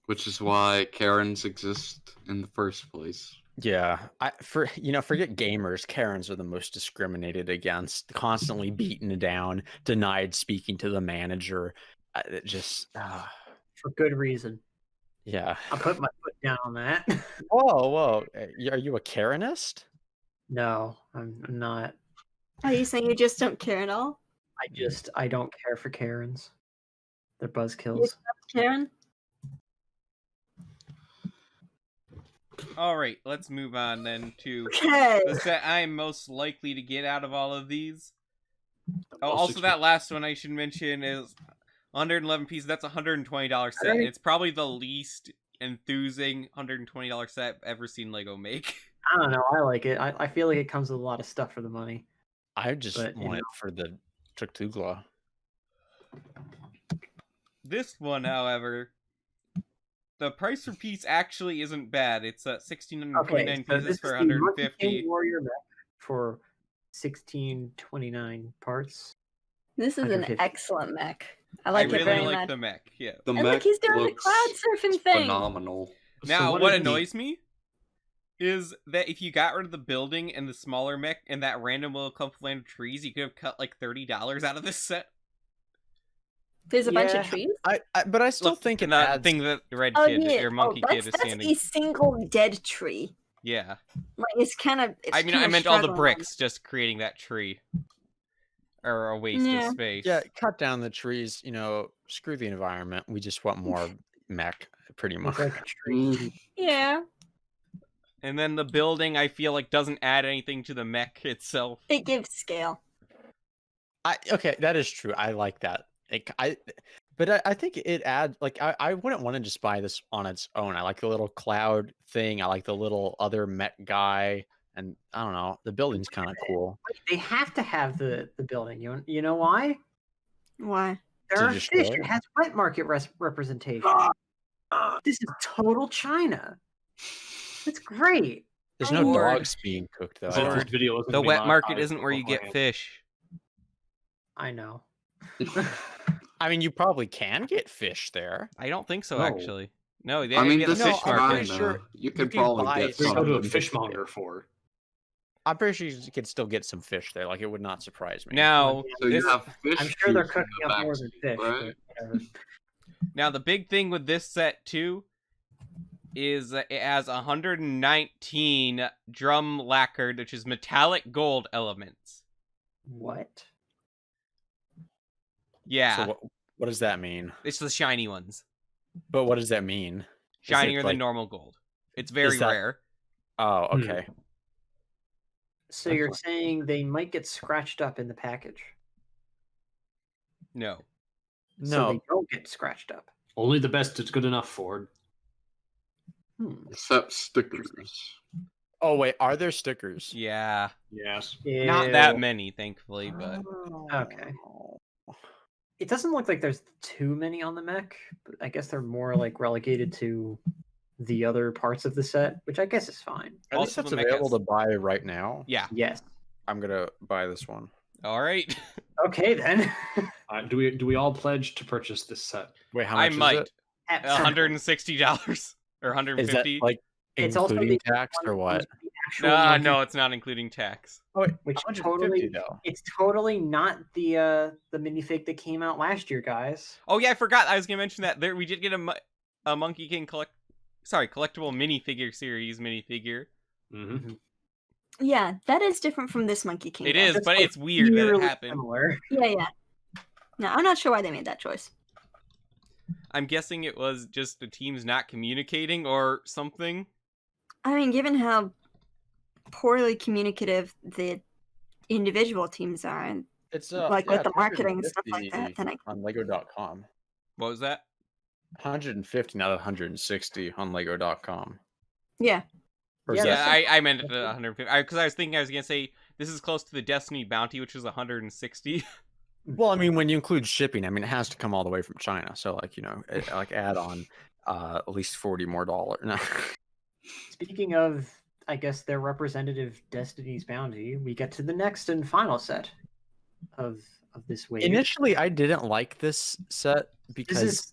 Which is why Karens exist in the first place. Yeah, forget gamers. Karens are the most discriminated against, constantly beaten down, denied speaking to the manager. It just, for good reason. yeah. I'll put my foot down on that. Whoa! Are you a Karenist? No, I'm not. Are you saying you just don't care at all? I don't care for Karens. They're You buzzkills. Karen? All right, let's move on then to Okay. the set I am most likely to get out of all of these. Oh, most also that last one I should mention is 111 pieces. That's a $120 set. Alright. It's probably the least enthusing $120 set I've ever seen Lego make. I don't know. I like it. I feel like it comes with a lot of stuff for the money. I just But, you want know. it for the Tuktugla. This one, however, the price per piece actually isn't bad. It's 1,629 so pieces this for is the Monkey 150. King Warrior mech for 1,629 parts. This is an 150. excellent mech. I I like it really very like much. the mech, yeah. The And mech look, he's doing the looks cloud surfing thing. phenomenal. Now, So what is the- annoys me is that if you got rid of the building and the smaller mech and that random little clump of land of trees, you could have cut like $30 out of this set. There's a bunch of Yeah. trees. But I still Look, think it and that adds. thing that the red Oh kid yeah. or monkey kid is that's standing. a single dead tree. Yeah. Like it's kind of. I mean, I meant all the bricks just creating that tree. Or a waste Yeah. of space. Yeah, cut down the trees. Screw the environment. We just want more mech, pretty much. Looks like a tree. Yeah, And then the building, I feel like, doesn't add anything to the mech itself. it gives scale. Okay, that is true. I like that. But I think it adds, like, I wouldn't want to just buy this on its own. I like the little cloud thing. I like the little other mech guy. And I don't know, the building's kind of cool. They have to have the building. You know why? Why? There To are destroy fish. it? It has wet market representation. This is total China. It's great. There's no Lord. dogs being cooked, though. I So don't- this video isn't The being wet market monetized isn't where you get beforehand. fish. I know. I mean, you probably can get fish there. I don't think so, No. actually. No, they I mean, get the this fish is I'm market. pretty China. sure You could can probably buy get We some go to a something. fishmonger for. I'm pretty sure you could still get some fish there. Like, it would not surprise me. Now, So this, you have fish. I'm sure they're juice in cooking the up back more than fish. right? But whatever. now the big thing with this set too is it has 119 drum lacquered, which is metallic gold elements. What? Yeah, So what does that mean? it's the shiny ones, But what does that mean? Is it, shinier like- than normal gold. It's very that- rare. Oh, okay. So you're saying they might get scratched up in the package? No, So No, they don't get scratched up. Only the best is good enough, Ford. Except stickers. oh wait, are there stickers? yeah, Yes. not that Ew. many, thankfully, but Okay. It doesn't look like there's too many on the mech, but I guess they're more like relegated to the other parts of the set, which I guess is fine. Are these Also, sets the mech available has- to buy right now? yeah. Yes. I'm gonna buy this one. All right, Okay then. Do we all pledge to purchase this set? Wait, how I much might. is it? At some point. $160 or Is 150. that like It's also including the tax or one what? with the actual Nah, monkey, no, it's not including tax. Oh, wait, Which 150 totally- though. It's totally not the minifig that came out last year, guys. Oh yeah, I forgot. I was gonna mention that we did get a Monkey King collectible minifigure series minifigure. Mm-hmm. Yeah, that is different from this Monkey King. It though. is, That's but like it's weird that it Eerily happened. similar. Yeah. No, I'm not sure why they made that choice. I'm guessing it was just the teams not communicating or something. I mean, given how poorly communicative the individual teams are, and It's like with the marketing and stuff like 150 that, then I on Lego.com. What was that? 150, not 160 on Lego.com. yeah. Or is Yeah, that- Yeah, I meant it at 150. Because I was thinking I was gonna say this is close to the Destiny bounty, which was 160. Well, I mean, when you include shipping, I mean, it has to come all the way from China. So, like, like add on at least $40 more. No. Speaking of I guess, their representative Destiny's Bounty, we get to the next and final set of this wave. Initially, I didn't like this set because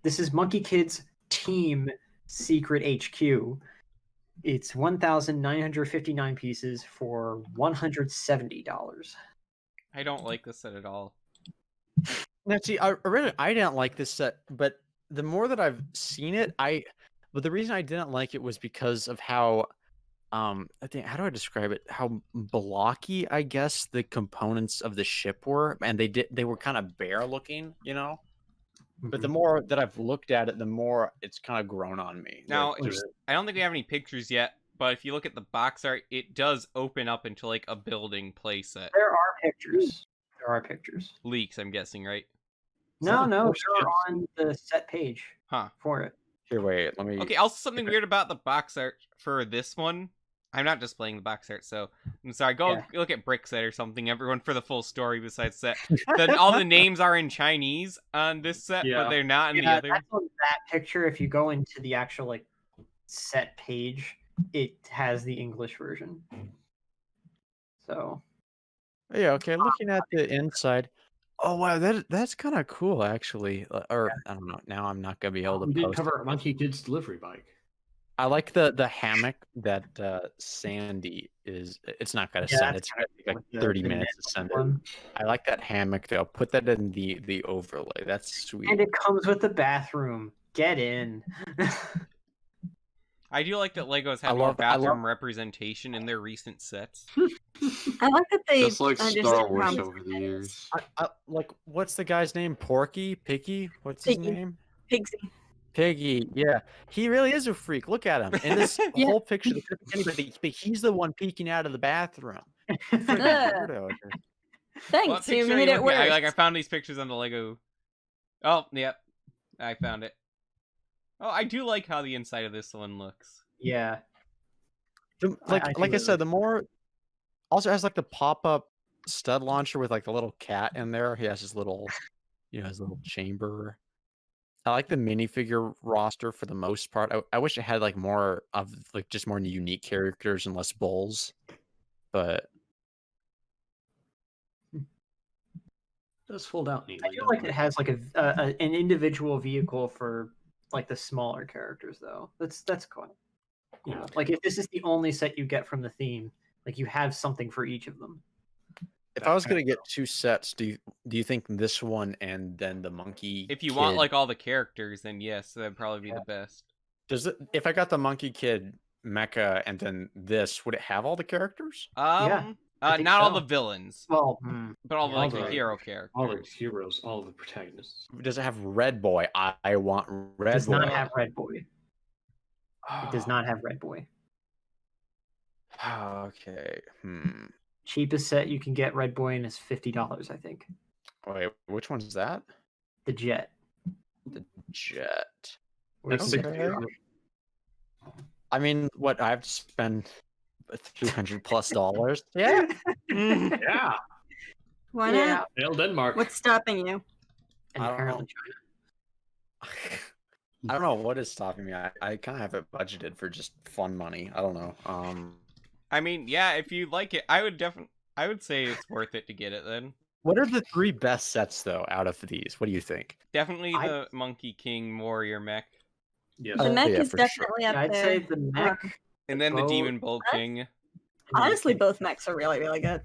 this is Monkey Kid's Team Secret HQ. It's 1,959 pieces for $170. I don't like this set at all. now see, I didn't like this set, but the more that I've seen it, but the reason I didn't like it was because of how I think, how do I describe it? How blocky, I guess, the components of the ship were, and they were kind of bare looking, you know. But the more that I've looked at it, the more it's kind of grown on me. Now, Like, I don't think we have any pictures yet, but if you look at the box art, it does open up into like a building playset. There are pictures. There are pictures. Leaks, I'm guessing, right? No, they're on the set page. Huh. For it. here, wait, let me. Okay, also something weird about the box art for this one. I'm not displaying the box art, so I'm sorry. Go look at Brickset or something, everyone, for the full story besides set. Then all the names are in Chinese on this set, but they're not in the other. That's on that picture. If you go into the actual like set page, it has the English version. So Yeah, okay. Looking at the inside. Oh wow, that's kind of cool, actually. Or I don't know. Now I'm not gonna be able to We did post. cover Monkey Kid's delivery bike. I like the hammock that Sandy is. It's not gonna send. It's gonna take like 30 minutes to send it. I like that hammock though. Put that in the overlay. That's sweet. and it comes with the bathroom. Get in. I do like that Legos have more bathroom representation in their recent sets. I like that they Just like understand Star Wars how- over the years. Like, what's the guy's name? Porky? Piggy? What's his Piggy. name? Pigsy. Piggy. Yeah, he really is a freak. Look at him in this Yeah. whole picture. Anybody, but he's the one peeking out of the bathroom. Freaking weirdo. Thanks, What you picture are made you it looking at? worse. I found these pictures on the Lego. Oh, yep. I found it. Oh, I do like how the inside of this one looks. Yeah. Like I said, the more also has like the pop-up stud launcher with like the little cat in there. He has his little, his little chamber. I like the minifigure roster for the most part. I wish it had like more of like just more unique characters and less bulls, but It does fold out neatly. I feel like it has like an individual vehicle for like the smaller characters though. That's cool. You know, like if this is the only set you get from the theme, like you have something for each of them. if I was gonna get two sets, do you think this one and then the Monkey? If you want Kid- like all the characters, then yes, that'd probably be the best. if I got the Monkey Kid mecha and then this, would it have all the characters? I think Not all so. the villains, Well, but all the All like the- hero all the characters. heroes, all the protagonists. Does it have Red Boy? I want it Red does Boy. not have Red Boy. It does not have Red Boy. Okay. Cheapest set you can get Red Boy in is $50, I think. Wait, which one's that? The Jet. The Jet. That's Okay. $60. I mean, what I have to spend $300+. Yeah. Yeah. Why Yeah. not? Hail Denmark. What's stopping you? And I don't apparently I don't know what is stopping me. I kind of have it budgeted for just fun money. I don't know. I mean, yeah, if you like it, I would say it's worth it to get it then. What are the three best sets though out of these? What do you think? Definitely the Monkey King Warrior Mech, Yes. The mech yeah, is for sure. definitely up I'd there. say the mech. and then the Boat. Demon Bull King. Honestly, both mechs are really, really good.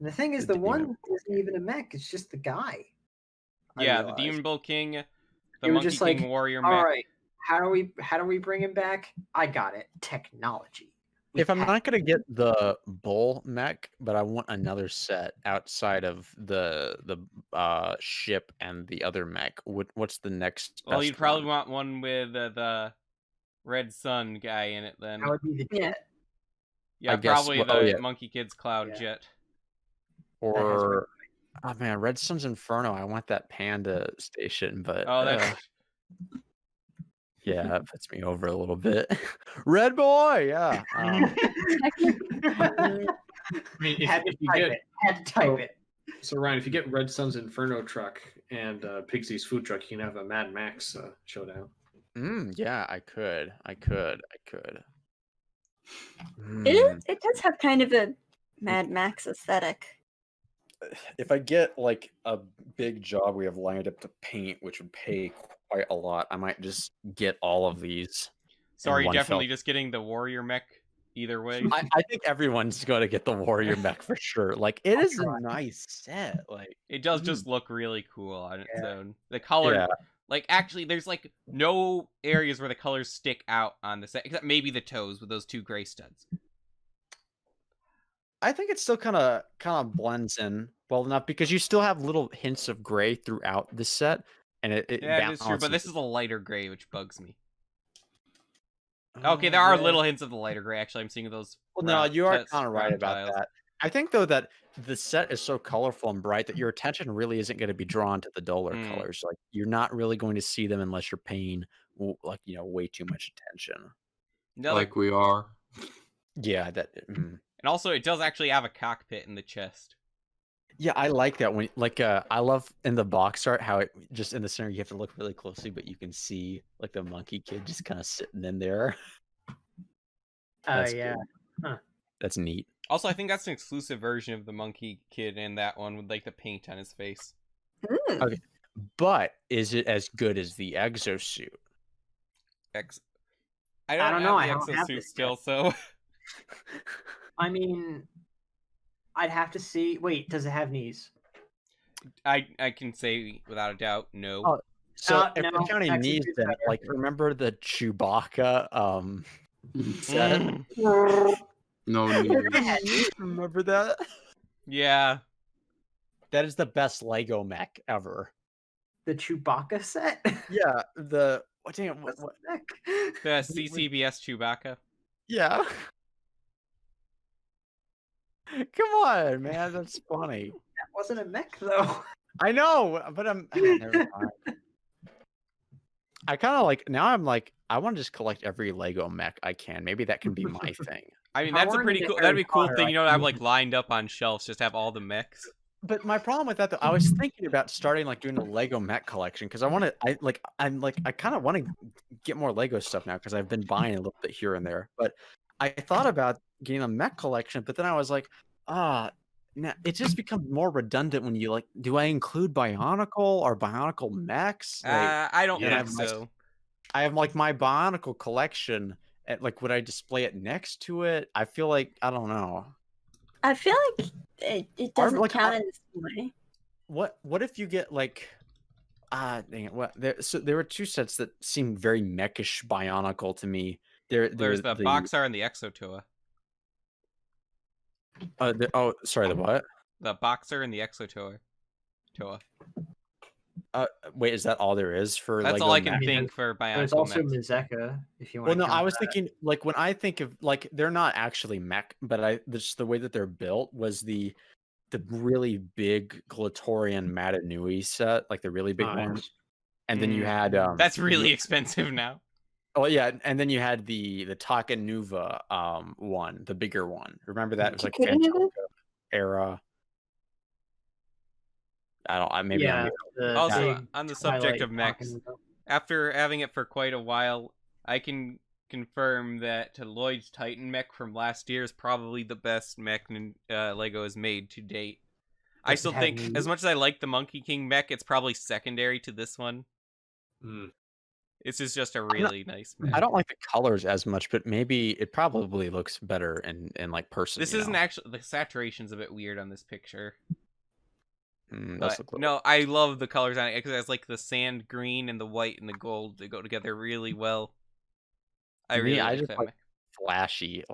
The thing is, The the demon. one isn't even a mech; it's just the guy. I Yeah, the realized. Demon Bull King, the They were Monkey just King like, Warrior Mech. All right, how do we bring him back? I got it. Technology. We If I'm have- not gonna get the bull mech, but I want another set outside of the ship and the other mech, what's the next? Well, best you'd probably one? want one with the Red Sun guy in it then. that would be the Yeah. Jet. Yeah, I guess- probably well, the yeah. Monkey Kid's Cloud Yeah. Jet. Or oh man, Red Sun's Inferno. I want that panda station, but Oh, that's yeah, that puts me over a little bit. Red Boy, yeah. I mean, Had to if you type get it. Had to type Oh. it. so Ryan, if you get Red Sun's Inferno truck and Pigsy's food truck, you can have a Mad Max showdown. Yeah, I could. It does have kind of a Mad Max aesthetic. If I get like a big job we have lined up to paint, which would pay quite a lot, I might just get all of these. So are you one definitely fell- just getting the warrior mech either way? I think everyone's going to get the warrior mech for sure. Like it is a nice set. Like It does just look really cool on its own. The color, Yeah. like actually, there's like no areas where the colors stick out on the set, except maybe the toes with those two gray studs. I think it still kind of blends in well enough because you still have little hints of gray throughout the set, and it Yeah, it is true, but this balances- is a lighter gray, which bugs me. Okay, there are yeah. little hints of the lighter gray. Actually, I'm seeing those. Well, no, you are kind of right round about tiles. that. I think though that the set is so colorful and bright that your attention really isn't going to be drawn to the duller colors. Like you're not really going to see them unless you're paying way too much attention. No, Like we are. Yeah, that. and also it does actually have a cockpit in the chest. Yeah, I like that when I love in the box art how it just in the center you have to look really closely, but you can see like the monkey kid just kind of sitting in there. Oh That's yeah. cool. That's neat. Also, I think that's an exclusive version of the monkey kid in that one with like the paint on his face. Ooh. Okay. But is it as good as the exosuit? I don't know, I have don't the have exosuit this still, so I mean, I'd have to see. Wait, does it have knees? I can say without a doubt, no. Oh, so if no, we're counting exosuit's knees, then better. like remember the Chewbacca set? Mm, No need. Remember that? yeah. That is the best Lego mech ever. The Chewbacca set? Yeah, what? What's the neck? The CCBS Chewbacca. Yeah. Come on, man, that's funny. That wasn't a mech though. I know, but never mind. I kind of now I'm like, I want to just collect every Lego mech I can. Maybe that can be my thing. I mean, If I that's a wanted to pretty get cool. Harry That'd be a cool Potter, thing, I you know, to have could- like lined up on shelves, just have all the mechs. But my problem with that, though, I was thinking about starting doing a Lego mech collection because I kind of want to get more Lego stuff now because I've been buying a little bit here and there. But I thought about getting a mech collection, but then I was like, now it just becomes more redundant when you do I include Bionicle or Bionicle mechs? I don't yeah, think so. I have my Bionicle collection. Would I display it next to it? I feel like I don't know. I feel like it doesn't count in the same way. What if you get dang it, what there were two sets that seemed very mechish Bionicle to me. There's the Boxer and the Exotoa. Sorry, the what? The Boxer and the Exotoa. Wait, is that all there is for? That's Lego all I can mech? think for Bionicle There's also mechs. Mizeka, if you want. Well, no, I was thinking when I think of they're not actually mech, but just the way that they're built was the really big Glatorian Matanui set, like the really big one. And then you had That's really expensive now. Oh yeah, and then you had the Takanuva one, the bigger one. Remember that? It was like Takanuva? Fantoka era. Maybe Yeah. Also, big on the subject Twilight of mechs, talking about- after having it for quite a while, I can confirm that Lloyd's Titan mech from last year is probably the best mech Lego has made to date. I Does it still have think, knees? as much as I like the Monkey King mech, it's probably secondary to this one. This is just a really nice mech. I don't like the colors as much, but maybe it probably looks better in person. This isn't actually, the saturation's a bit weird on this picture. Does look No, I love the colors on it because it has like the sand green and the white and the gold. They go together really well. I just that like mech. flashy,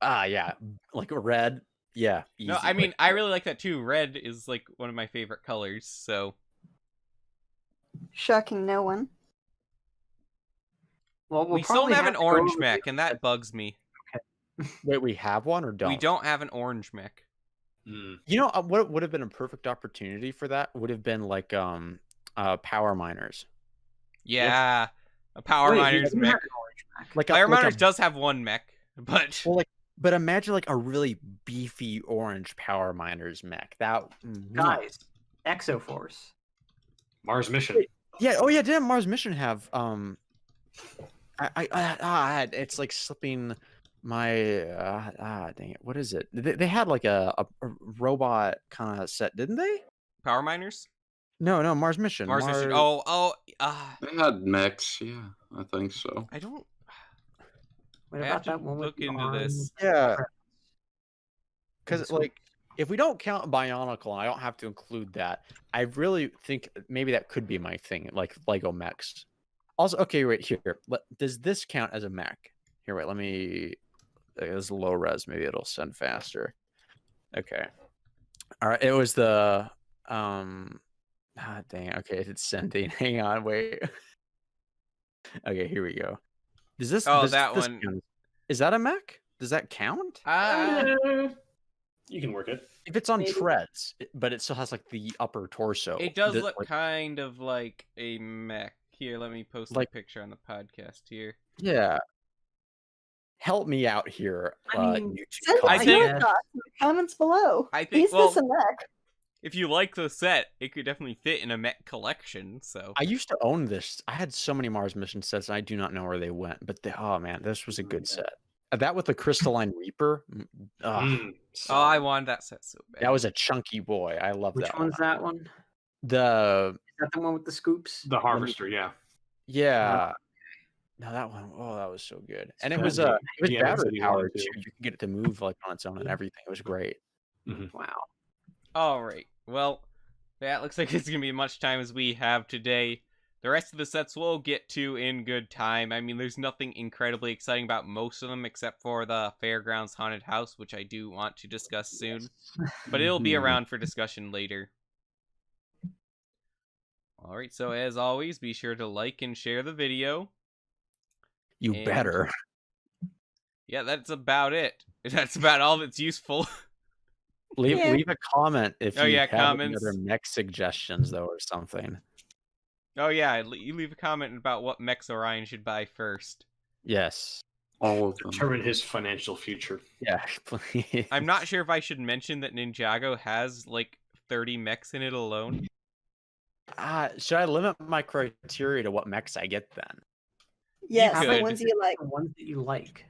yeah, like red. Yeah. No, easy, I mean, I really like that too. Red is like one of my favorite colors, so. Shocking no one. Well, We still don't have an orange mech, and that bugs me. wait, we have one or don't? We don't have an orange mech. You know what would have been a perfect opportunity for that would have been Power Miners. Yeah, a Power Miners mech. Power Miners does have one mech, but but imagine a really beefy orange Power Miners mech. That guys, Exoforce, Mars Mission. Yeah. Oh yeah. Didn't Mars Mission have it's slipping Dang it, what is it? They had like a robot kind of set, didn't they? Power miners? No, Mars Mission. Mars Mission. They had mechs, yeah, I think so. I don't. What I about have to that one with look the into this. arms? Yeah. Because This like, if we don't count Bionicle, and I don't have to include that, I really think maybe that could be my thing, like Lego mechs. Also, okay, wait here. Does this count as a mech? Here, wait. Let me. It's low res. Maybe it'll send faster. Okay. All right. It was the dang. Okay, it's sending. Hang on. Wait. Okay, here we go. Does this? Oh, does that this one. count? Is that a mech? Does that count? You can work it. If it's on Maybe. treads, but it still has like the upper torso. It does Does- look like, kind of like a mech. Here, let me post Like- a picture on the podcast here. yeah. Help me out here. I mean, YouTube Send I us think- your thoughts in the comments below. I think- Is this a mech? If you like the set, it could definitely fit in a mech collection. So I used to own this. I had so many Mars Mission sets, and I do not know where they went. But oh man, this was a good set. That with the Crystalline Reaper. I wanted that set so bad. That was a chunky boy. I love Which that one's that one? Is The that the one with the scoops? The harvester, yeah. yeah. No, that one. Oh, that was so good. And it was Splendid. it was Yeah, that's what battery you powered wanted too. to. You could get it to move like on its own and everything. It was great. Wow. All right. Well, that looks like it's going to be as much time as we have today. The rest of the sets we'll get to in good time. I mean, there's nothing incredibly exciting about most of them except for the Fairgrounds Haunted House, which I do want to discuss soon. But it'll be around for discussion later. All right, so as always, be sure to like and share the video. You And- better. Yeah, that's about it. That's about all that's useful. Leave Yeah. leave a comment if Oh, you yeah, have any comments. other mech suggestions though or something. Oh yeah, you leave a comment about what mechs Orion should buy first. Yes. All of them. Determine his financial future. Yeah, please. I'm not sure if I should mention that Ninjago has like 30 mechs in it alone. Should I limit my criteria to what mechs I get then? Yes, could. the ones you like. The ones that you like.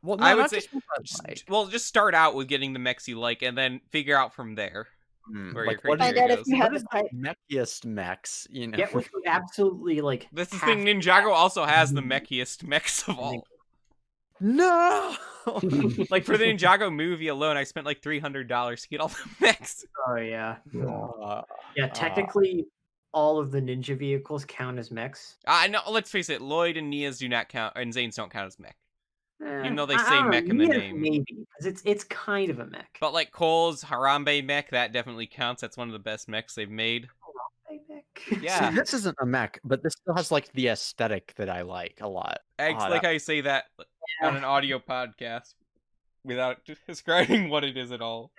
Well, I would not say- just ones I like. Well, just start out with getting the mechs you like, and then figure out from there where Like, your what criteria Find out if goes. you have What the is type. the mechiest mechs? You know. Get what you absolutely like. That's the have thing. to Ninjago also has the mechiest mechs of And then- all. No. Like for the Ninjago movie alone, I spent like $300 to get all the mechs. Oh yeah. Uh, Yeah, technically, all of the ninja vehicles count as mechs. No, let's face it. Lloyd and Nia's do not count, and Zane's don't count as mech. Even though they I say don't know, mech in the Nia's name. maybe because it's kind of a mech. But like Cole's Harambe mech, that definitely counts. That's one of the best mechs they've made. Yeah. See, this isn't a mech, but this still has like the aesthetic that I like a lot. It's Oh, like I say that on an audio podcast without describing what it is at all.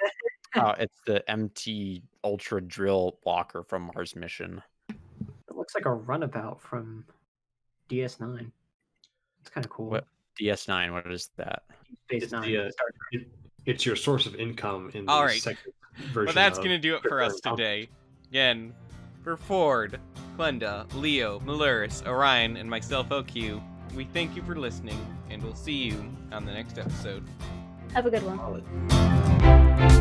It's the MT Ultra Drill Walker from Mars Mission. It looks like a runabout from DS9. It's kind of cool. What? DS9, what is that? Space It's, Nine. the, it's your source of income in the All right. second version. But that's of going to do it for us Crypto. today. Again, for Ford, Glenda, Leo, Maluris, Orion, and myself, OQ, we thank you for listening, and we'll see you on the next episode. Have a good one. Solid.